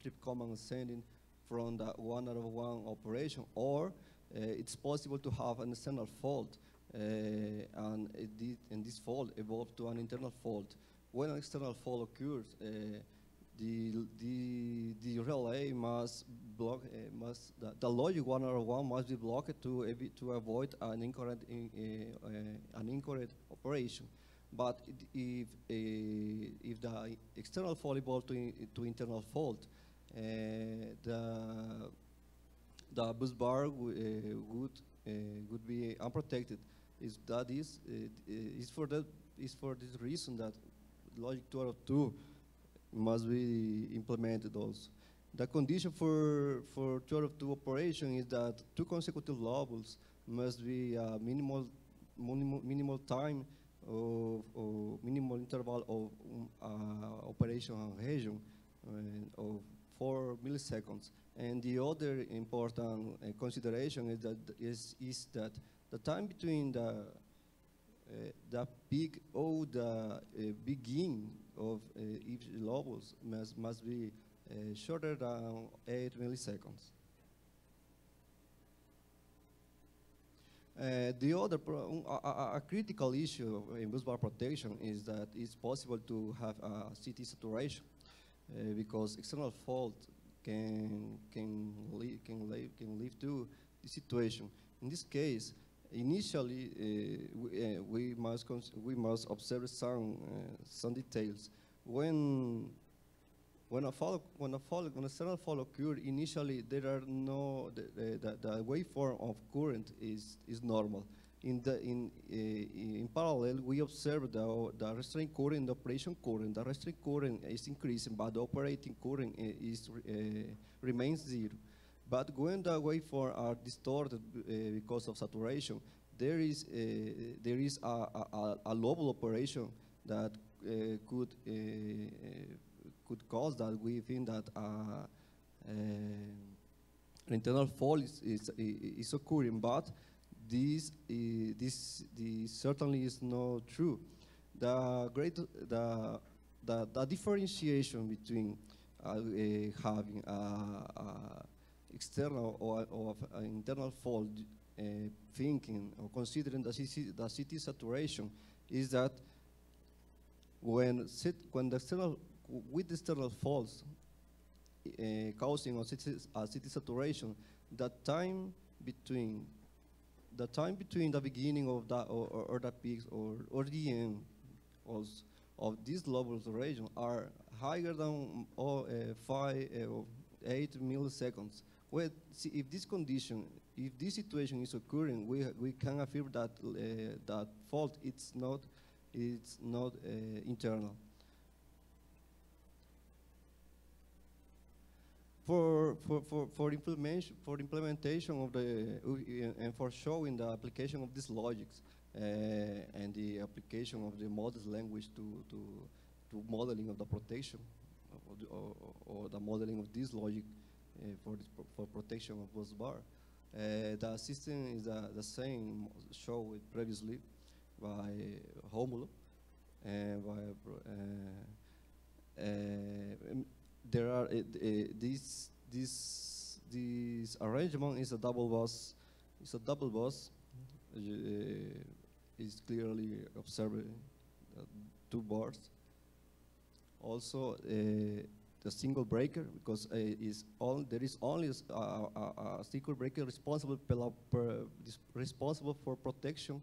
trip command sending from the 1 out of 1 operation, or it's possible to have an external fault, and this fault evolved to an internal fault. When an external fault occurs, the relay must block, the logic 1 out of 1 must be blocked to avoid an incorrect operation. But if the external fault evolved to internal fault, the busbar would be unprotected. Is for this reason that logic 2 out of 2 must be implemented also. The condition for 2 out of 2 operation is that 2 consecutive levels must be minimal time or minimal interval of operation region of 4 milliseconds. And the other important consideration is that the time between the peak or the begin of each levels must be shorter than 8 milliseconds. The other a critical issue in busbar protection is that it's possible to have a CT saturation because external fault can lead to the situation. In this case, initially we must observe some details. When an external fault occurs, initially there are the waveform of current is normal. In parallel, we observe the restraint current, the operation current. The restraint current is increasing, but the operating current remains 0. But when the waveforms are distorted because of saturation, there is a local operation that could cause that. We think that an internal fault is occurring, but this certainly is not true. The differentiation between having external or internal fault, thinking or considering the CT saturation, is that with the external faults causing a CT saturation, the time between the beginning of the or the peaks or the end of these levels of region are higher than 8 milliseconds. Well, if this situation is occurring, we can affirm that that fault it's not internal. For implementation of and for showing the application of these logics and the application of the models language to modeling of the protection or the modeling of this logic for protection of busbar, the system is the same shown previously by Romulo and by there are this arrangement is a double bus. It's a double bus. Is clearly observed 2 bars. Also, the single breaker, because there is only a single breaker responsible for protection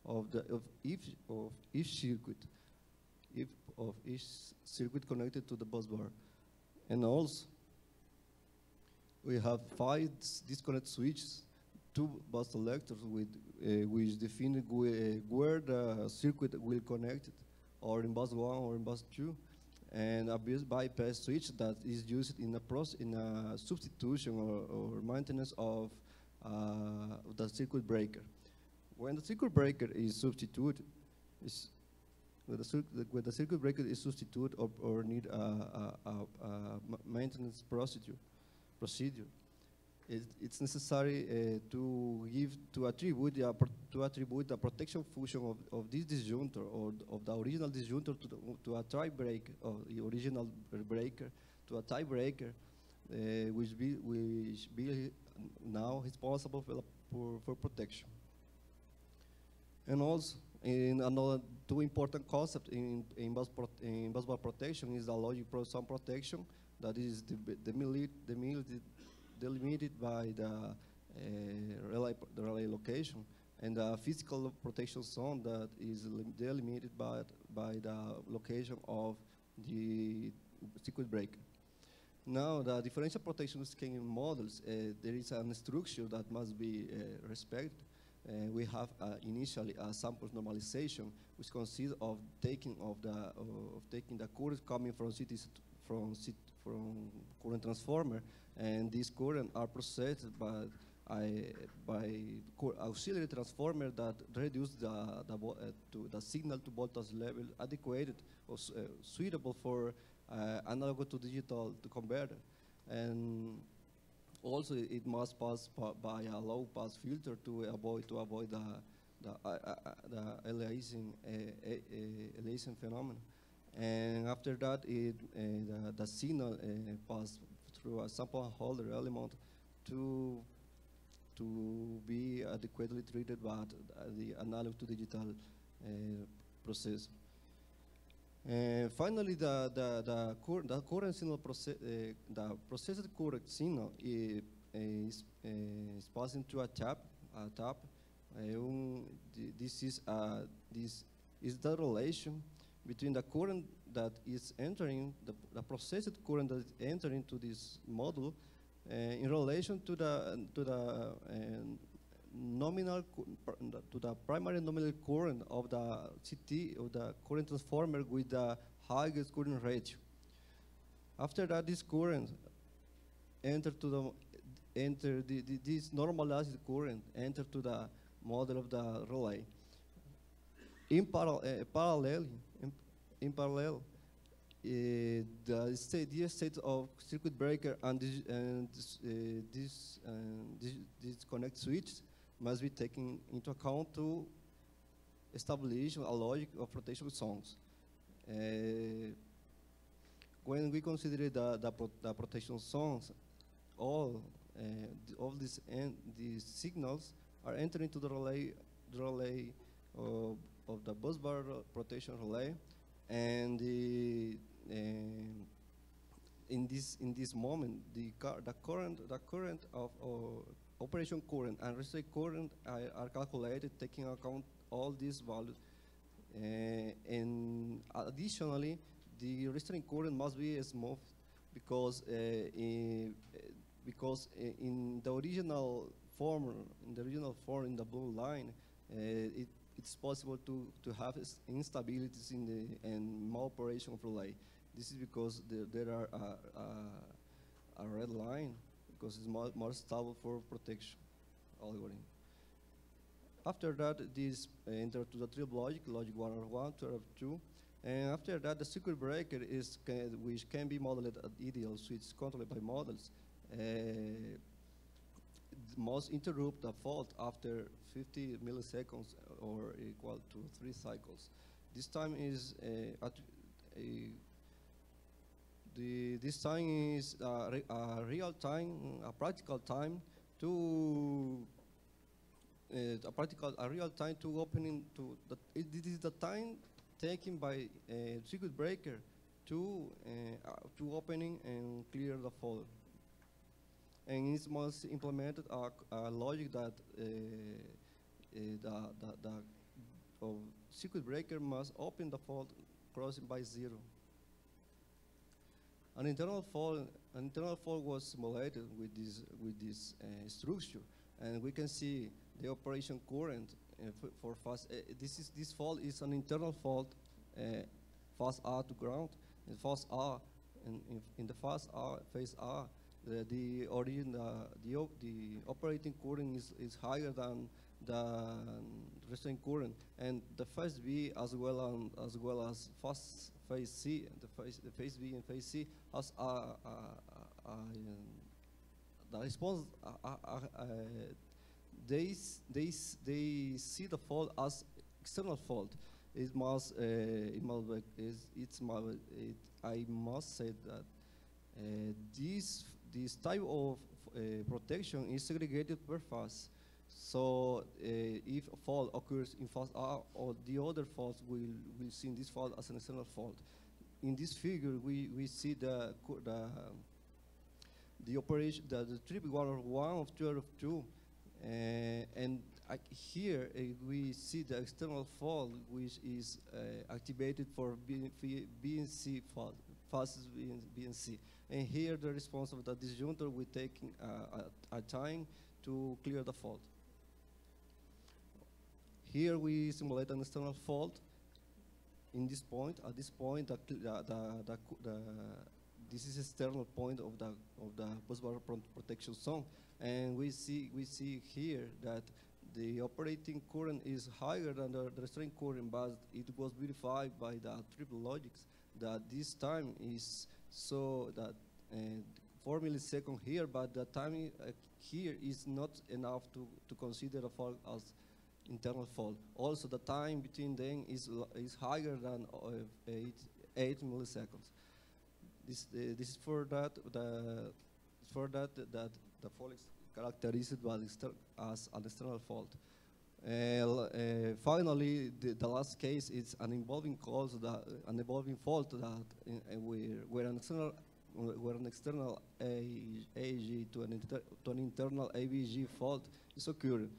of each circuit connected to the busbar. And also, we have 5 disconnect switches, 2 bus selectors which define where the circuit will connect, or in bus 1 or in bus 2, and a bypass switch that is used in a substitution or maintenance of the circuit breaker. When the circuit breaker is substituted, when the circuit breaker is substituted or need a maintenance procedure, it's necessary to attribute the protection function of this disjunctor or of the original disjunctor to a tie breaker, or the original breaker to a tie breaker, which be now responsible for protection. And also, in another two important concepts in busbar protection is the logic sum protection, that is delimited by the relay location, and the physical protection zone that is delimited by the location of the circuit breaker. Now, the differential protection scheme models, there is an structure that must be respected. We have initially a samples normalization, which consists of taking the current coming from current transformer, and these current are processed by auxiliary transformer that reduce the signal to voltage level adequate or suitable for analog to digital to converter. And also it must pass by a low pass filter to avoid the aliasing phenomenon. And after that, the signal pass through a sample holder element to be adequately treated by the analog to digital process. Finally, the current signal the processed current signal is passing through a tap. This is the relation between the current that is entering, the processed current that is entering to this module, in relation to the primary nominal current of the CT, of the current transformer with the highest current ratio. After that, this current this normalized current enter to the model of the relay. In parallel, the state of circuit breaker and this connect switch must be taken into account to establish a logic of protection zones. When we consider the protection zones, all these signals are entering to the relay of the busbar protection relay, and in this moment, the current of operation current and restrict current are calculated taking account all these values, and additionally, the restricting current must be smooth because in the original form in the blue line, it's possible to have instabilities in the maloperation of relay. This is because there are a red line because it's more stable for protection algorithm. After that, this enter to the trip logic 101, 2, and after that, the circuit breaker which can be modeled at ideal switch controlled by models. Must interrupt the fault after 50 milliseconds or equal to 3 cycles. This time is this time is a real time, a practical time to a real time to opening to the. This is the time taken by circuit breaker to opening and clear the fault. And it must implement a logic that the circuit breaker must open the fault crossing by 0. An internal fault was simulated with this structure, and we can see the operation current for fast. This fault is an internal fault, fast R to ground, and fast R, in the fast R phase R. the origin, the operating current is higher than the restraint current, and the phase B as well as phase C, the phase B and phase C has the response. They see the fault as external fault. I must say that this type of protection is segregated per phase. So if a fault occurs in phase A, or the other faults will see this fault as an external fault. In this figure, we see the operation, the trip 1 of 1 of 2 of 2, and here we see the external fault, which is activated for B and C fault, phases B and C. And here the response of the disjunctor will take a time to clear the fault. Here we simulate an external fault. In this point, at this point, this is external point of the busbar protection zone, and we see here that the operating current is higher than the restraint current, but it was verified by the triple logics that this time is so that 4 milliseconds here, but the time here is not enough to consider a fault as internal fault. Also, the time between them is higher than 8 milliseconds. This is for that the fault is characterized by as an external fault. Finally, the last case is an involving fault that where an external AEG to an internal AVG fault is occurring.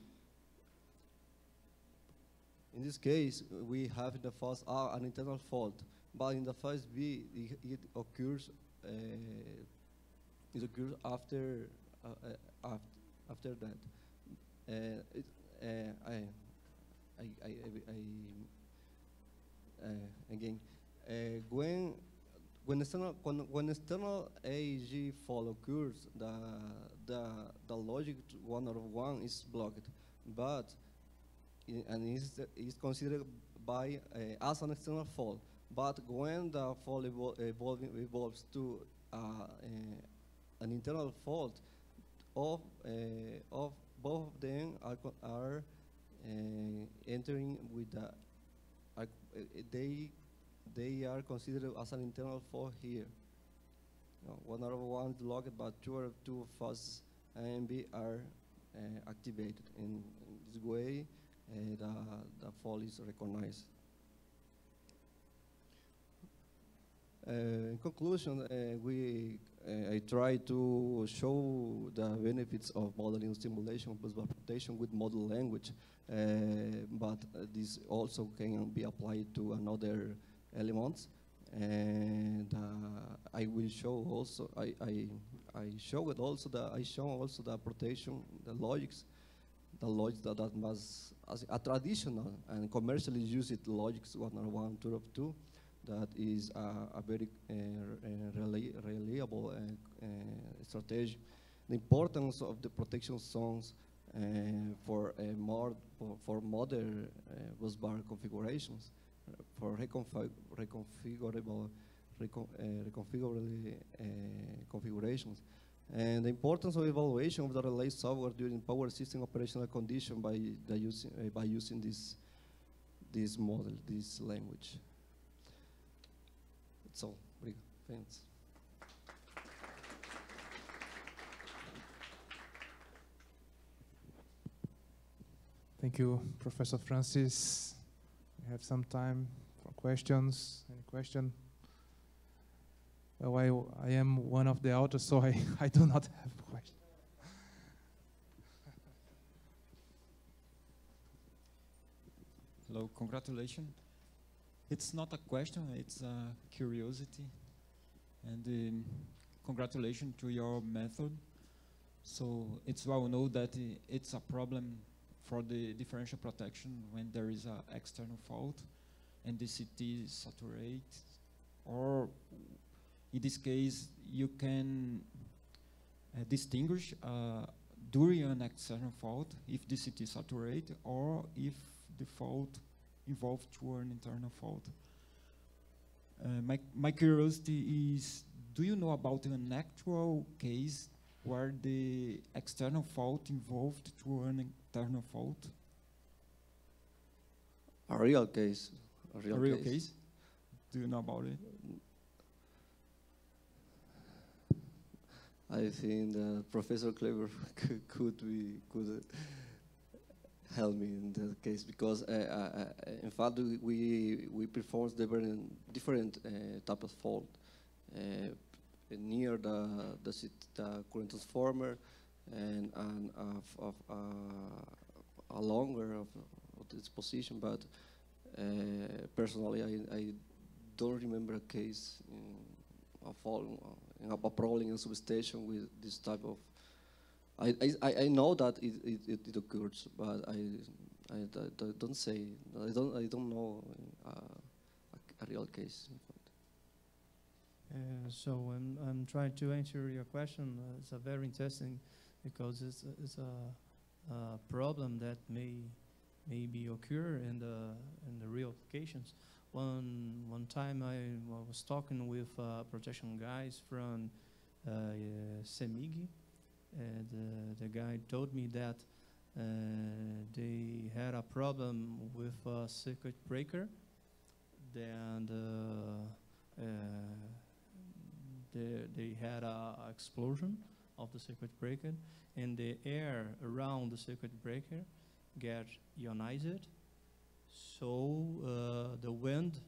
In this case, we have in the phase A an internal fault, but in the phase B, it occurs after that. Again, when external AEG fault occurs, the logic 1 out of 1 is blocked, but and is considered by as an external fault. But when the fault evolves to an internal fault, of both of them are entering with they are considered as an internal fault here. 1 out of 1 is locked, but 2 out of 2 phases A and B are activated. In this way, the fault is recognized. In conclusion, I try to show the benefits of modeling simulation of busbar protection with model language, but this also can be applied to another elements. And I will show also I show also the protection, the logics that must as a traditional and commercially used logics 101, 202. That is a very reliable strategy. The importance of the protection zones for modern busbar configurations, for reconfigurable configurations, and the importance of evaluation of the relay software during power system operational condition by using this model, this language. So, thanks. Thank you, Professor Francis. We have some time for questions. Any question? Well, I am one of the authors, so I do not have a question. Hello, congratulations. It's not a question, it's a curiosity. And congratulations to your method. So it's well known that it's a problem for the differential protection when there is an external fault and the CT is saturated. Or in this case, you can distinguish during an external fault if the CT saturate or if the fault evolved to an internal fault. My curiosity is, do you know about an actual case where the external fault evolved to an internal fault? A real case. A real case? Do you know about it? I think that Professor Kleber could help me in that case, because in fact we perform different type of fault near the current transformer and a longer of its position, but personally I don't remember a case of a problem in a substation with this type of. I know that it occurs, but I don't say. I don't know a real case. So I'm trying to answer your question. It's a very interesting, because it's a problem that maybe occur in the real applications. One time I was talking with protection guys from CEMIG, and the guy told me that they had a problem with a circuit breaker, and they had an explosion of the circuit breaker, and the air around the circuit breaker get ionized. So the wind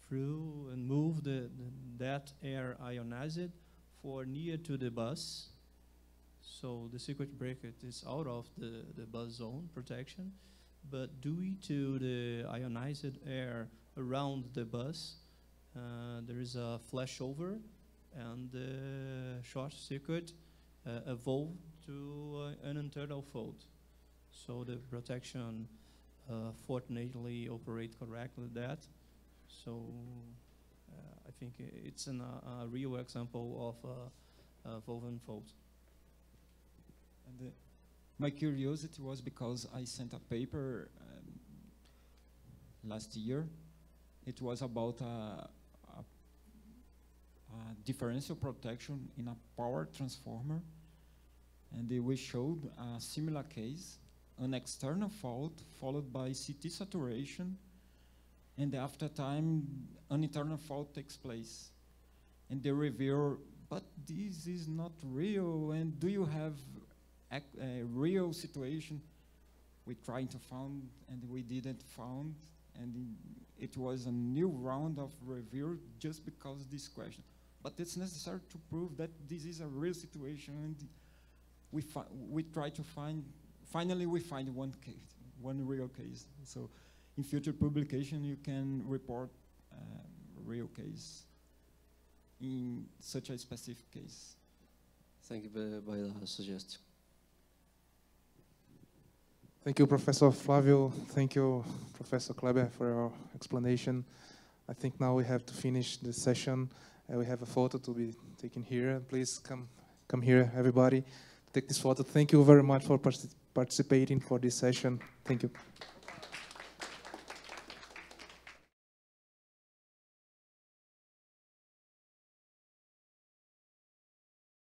through and moved that air ionized for near to the bus. So the circuit breaker is out of the bus zone protection, but due to the ionized air around the bus, there is a flashover, and the short circuit evolved to an internal fault. So the protection fortunately operate correctly that. So I think it's a real example of a woven fault. And my curiosity was because I sent a paper last year. It was about a differential protection in a power transformer, and we showed a similar case, an external fault followed by CT saturation, and after time an internal fault takes place. And the reviewer, but this is not real, and do you have a real situation? We tried to find, and we didn't find, and it was a new round of review just because of this question. But it's necessary to prove that this is a real situation, and we try to find. Finally, we find one case, one real case. So, in future publication, you can report real case in such a specific case. Thank you by the suggestion. Thank you, Professor Flavio. Thank you, Professor Kleber, for your explanation. I think now we have to finish the session. We have a photo to be taken here. Please come here, everybody, to take this photo. Thank you very much for participating for this session. Thank you.